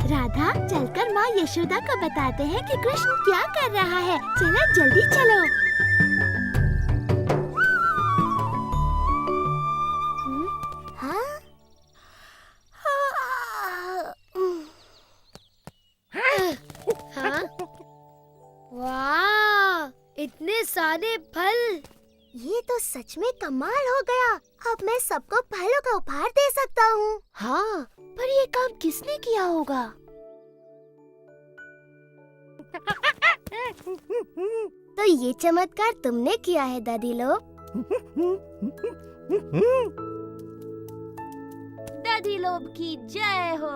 राधा, चलकर माँ यशोदा को बताते हैं कि कृष्ण क्या कर रहा है। चलो जल्दी चलो। हाँ? हाँ? वाह, इतने सारे फल। ये तो सच में कमाल हो गया। अब मैं सबको फलों का उपहार दे सकता हूँ। हाँ, पर ये काम किसने किया होगा? तो ये चमत्कार तुमने किया है दादी लोग। दादी लोग की जय हो।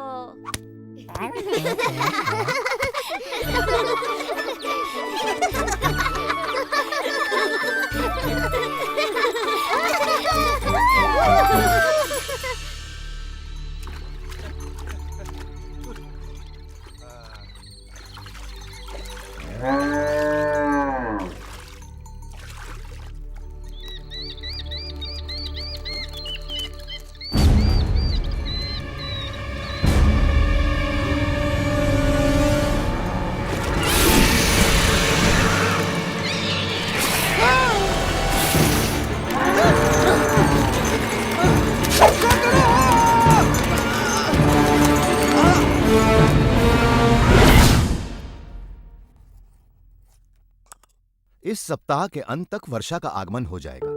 इस सप्ताह के अंत तक वर्षा का आगमन हो जाएगा।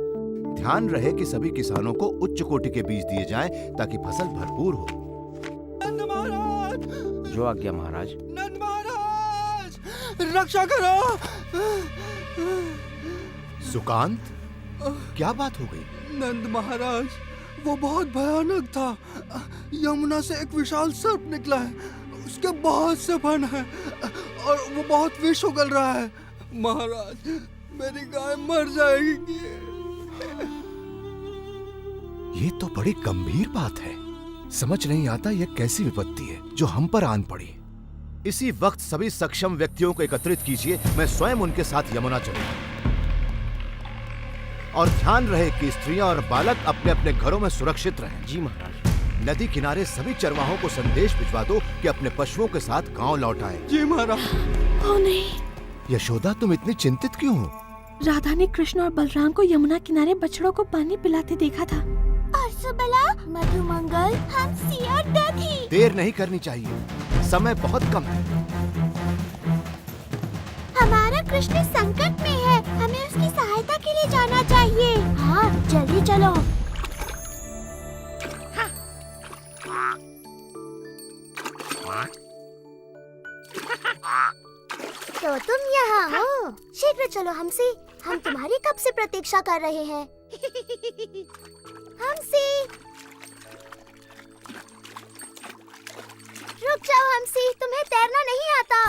ध्यान रहे कि सभी किसानों को उच्च कोटि के बीज दिए जाएं ताकि फसल भरपूर हो। नंद महाराज! जो आज्ञा महाराज। नंद महाराज! रक्षा करो! सुकांत, क्या बात हो गई? नंद महाराज, वो बहुत भयानक था। यमुना से एक विशाल सर्प निकला है। उसके बहुत से फन हैं और वो बहुत विष उगल रहा है। महाराज, मेरी गाय मर जाएगी। ये तो बड़ी गंभीर बात है। समझ नहीं आता यह कैसी विपत्ति है जो हम पर आन पड़ी। इसी वक्त सभी सक्षम व्यक्तियों को एकत्रित कीजिए। मैं स्वयं उनके साथ यमुना चलूंगा। और ध्यान रहे कि स्त्रियां और बालक अपने अपने घरों में सुरक्षित रहें। जी महाराज। नदी किनारे सभी चरवाहों को संदेश भिजवा दो कि अपने पशुओं के साथ गांव लौट आए। जी महाराज। ओ नहीं, यशोदा, तुम इतनी चिंतित क्यों हो? राधा ने कृष्ण और बलराम को यमुना किनारे बछड़ों को पानी पिलाते देखा था। और सुबला, मधुमंगल, हंसी और दधी। देर नहीं करनी चाहिए, समय बहुत कम है। हमारा कृष्ण संकट में है। हमें उसकी सहायता के लिए जाना चाहिए। हाँ, जल्दी चलो। तो तुम यहाँ हो? शीघ्र चलो हमसे। हम तुम्हारी कब से प्रतीक्षा कर रहे हैं। हमसे, रुक जाओ हमसे, तुम्हें तैरना नहीं आता।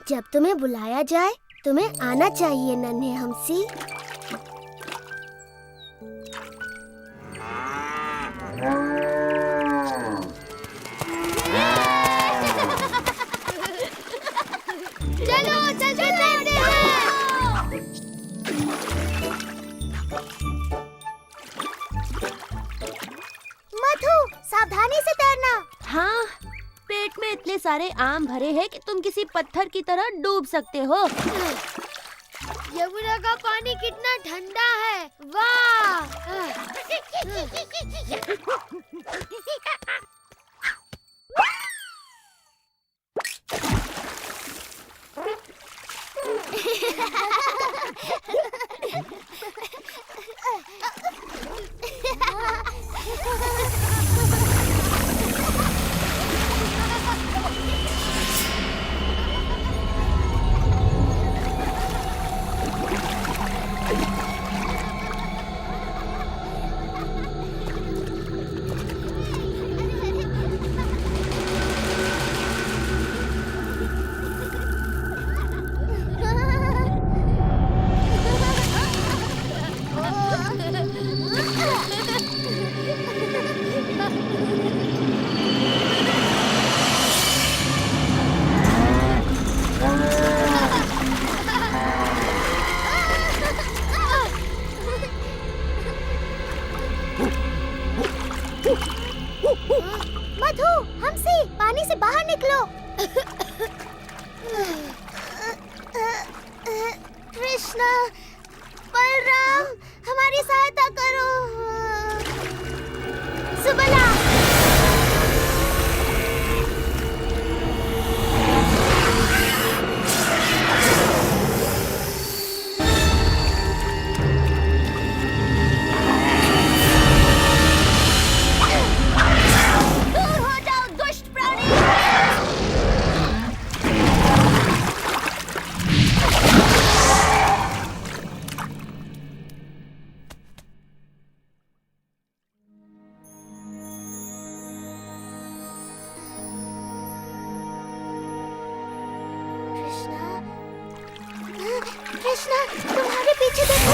जब तुम्हें बुलाया जाए तुम्हें आना चाहिए नन्हे हमसी। चलो चलते तैरते हैं। मधु, सावधानी से तैरना। हाँ, पेट में इतने सारे आम भरे हैं कि तुम किसी पत्थर की तरह डूब सकते हो। यमुना का पानी कितना ठंडा है। वाह! हमसे पानी से बाहर निकलो। कृष्णा, बलराम, हमारी सहायता करो। सुबला। दूर हो जाओ दुष्ट प्राणी। कृष्णा, तुम्हारे पीछे देखो।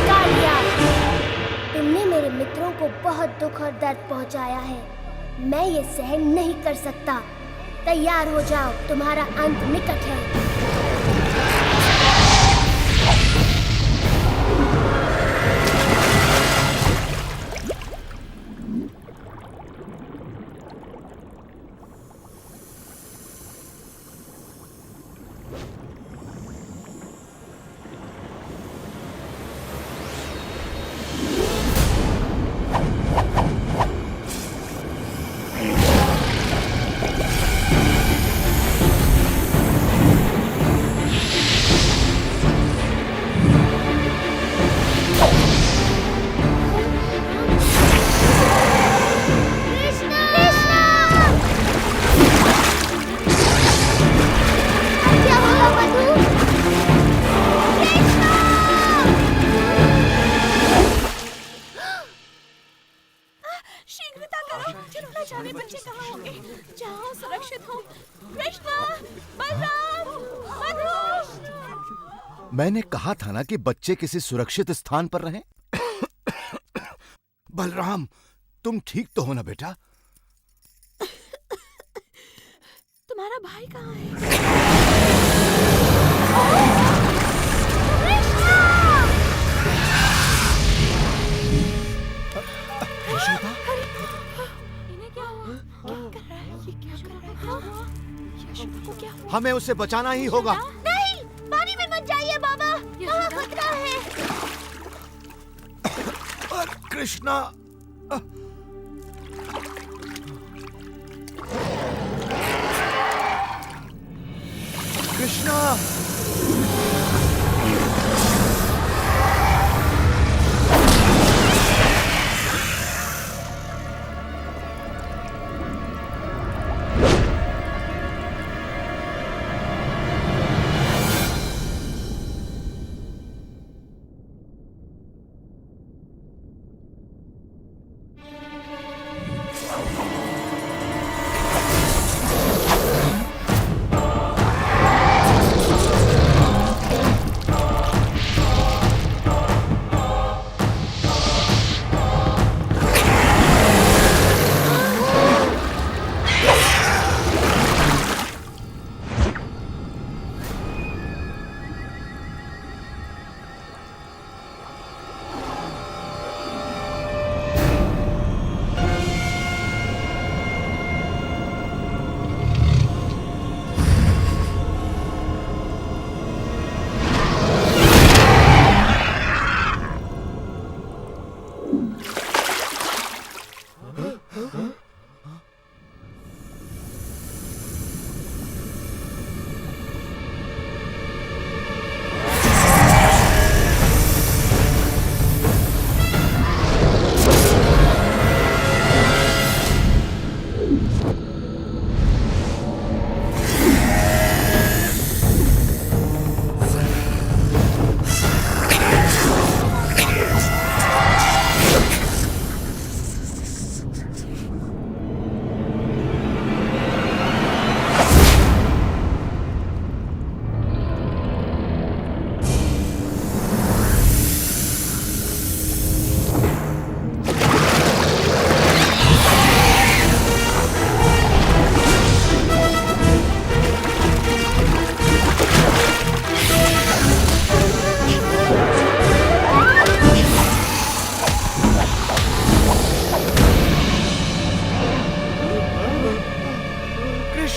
कालिया, तुमने मेरे मित्रों को बहुत दुख और दर्द पहुंचाया है। मैं ये सहन नहीं कर सकता। तैयार हो जाओ, तुम्हारा अंत निकट है। शीघ्रता करो, न जाने बच्चे कहाँ होंगे। जाओ, सुरक्षित हो। कृष्णा, बलराम, मधु। मैंने कहा था ना कि बच्चे किसी सुरक्षित स्थान पर रहें। बलराम, तुम ठीक तो हो ना बेटा? तुम्हारा भाई कहाँ है? हमें उसे बचाना ही होगा। नहीं, पानी में मत जाइए बाबा, वहाँ खतरा है। कृष्णा, कृष्णा,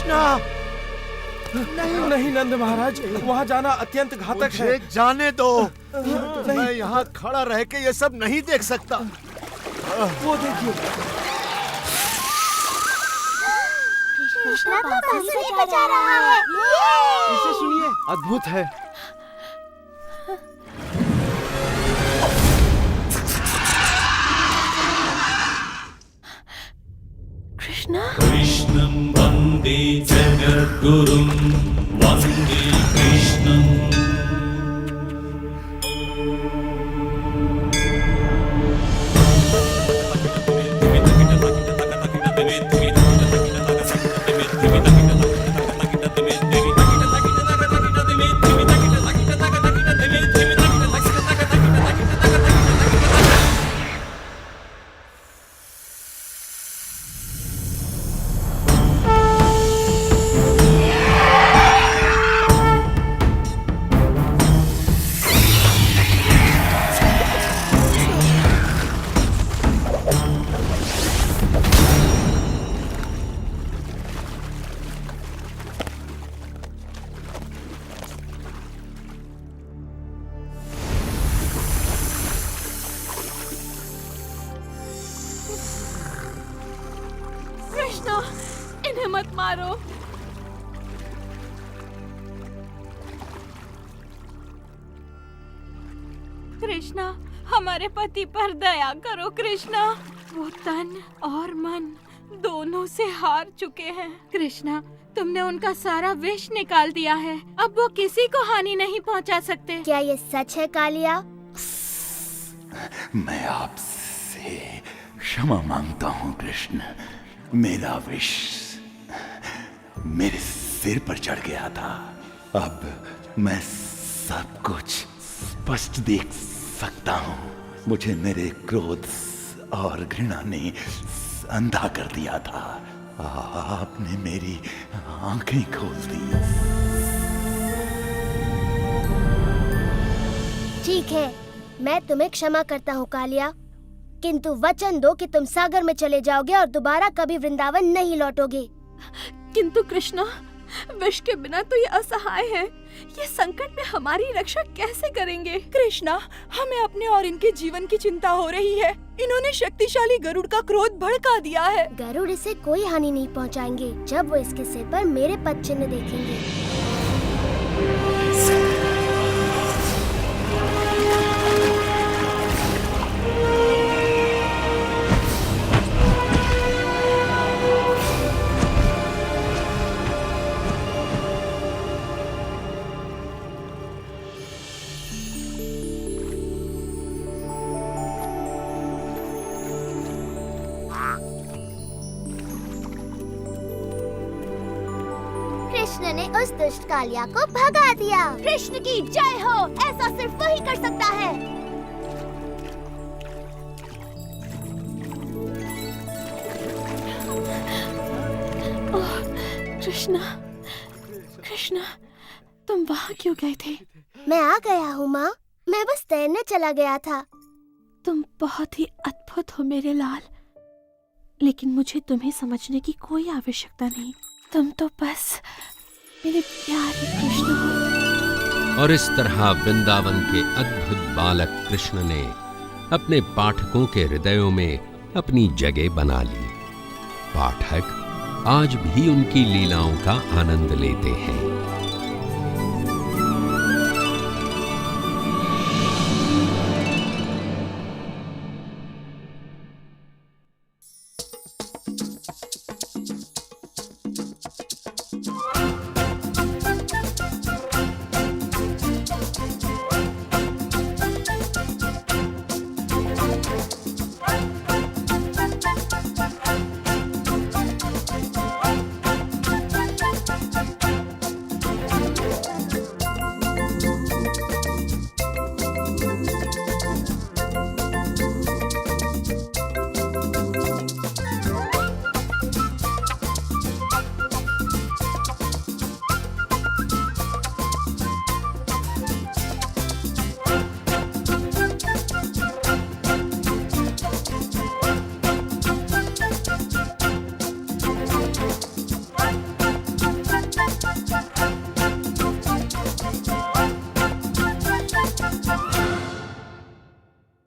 कृष्णा नहीं नहीं नंद महाराज, वहाँ जाना अत्यंत घातक है। मुझे जाने दो। मैं यहाँ खड़ा रह के ये सब नहीं देख सकता। वो देखिए, कृष्णा तो बांसुरी बजा रहा है। इसे सुनिए, अद्भुत है। कृष्णं वन्दे जगद्गुरुं वन्दे कृष्णम्। कृष्णा, इन्हें मत मारो। कृष्णा, हमारे पति पर दया करो कृष्णा। वो तन और मन दोनों से हार चुके हैं। कृष्णा, तुमने उनका सारा विष निकाल दिया है। अब वो किसी को हानि नहीं पहुंचा सकते। क्या ये सच है कालिया? मैं आपसे क्षमा मांगता हूँ कृष्ण। मेरा विष मेरे सिर पर चढ़ गया था। अब मैं सब कुछ स्पष्ट देख सकता हूँ। मुझे मेरे क्रोध और घृणा ने अंधा कर दिया था। आपने मेरी आंखें खोल दी। ठीक है, मैं तुम्हें क्षमा करता हूँ कालिया, किंतु वचन दो कि तुम सागर में चले जाओगे और दोबारा कभी वृंदावन नहीं लौटोगे। किंतु कृष्णा, विष के बिना तो ये असहाय है। ये संकट में हमारी रक्षा कैसे करेंगे? कृष्णा, हमें अपने और इनके जीवन की चिंता हो रही है। इन्होंने शक्तिशाली गरुड़ का क्रोध भड़का दिया है। गरुड़ इसे कोई हानि नहीं पहुंचाएंगे जब वो इसके सिर पर मेरे पद चिन्ह देखेंगे। कृष्ण ने उस दुष्ट कालिया को भगा दिया। कृष्ण की जय हो। ऐसा सिर्फ वही कर सकता है। ओह, कृष्णा, कृष्णा, तुम वहाँ क्यों गए थे? मैं आ गया हूँ माँ, मैं बस तैरने चला गया था। तुम बहुत ही अद्भुत हो मेरे लाल, लेकिन मुझे तुम्हें समझने की कोई आवश्यकता नहीं। तुम तो बस मेरे प्यारे कृष्ण हो। और इस तरह वृंदावन के अद्भुत बालक कृष्ण ने अपने पाठकों के हृदयों में अपनी जगह बना ली। पाठक आज भी उनकी लीलाओं का आनंद लेते हैं।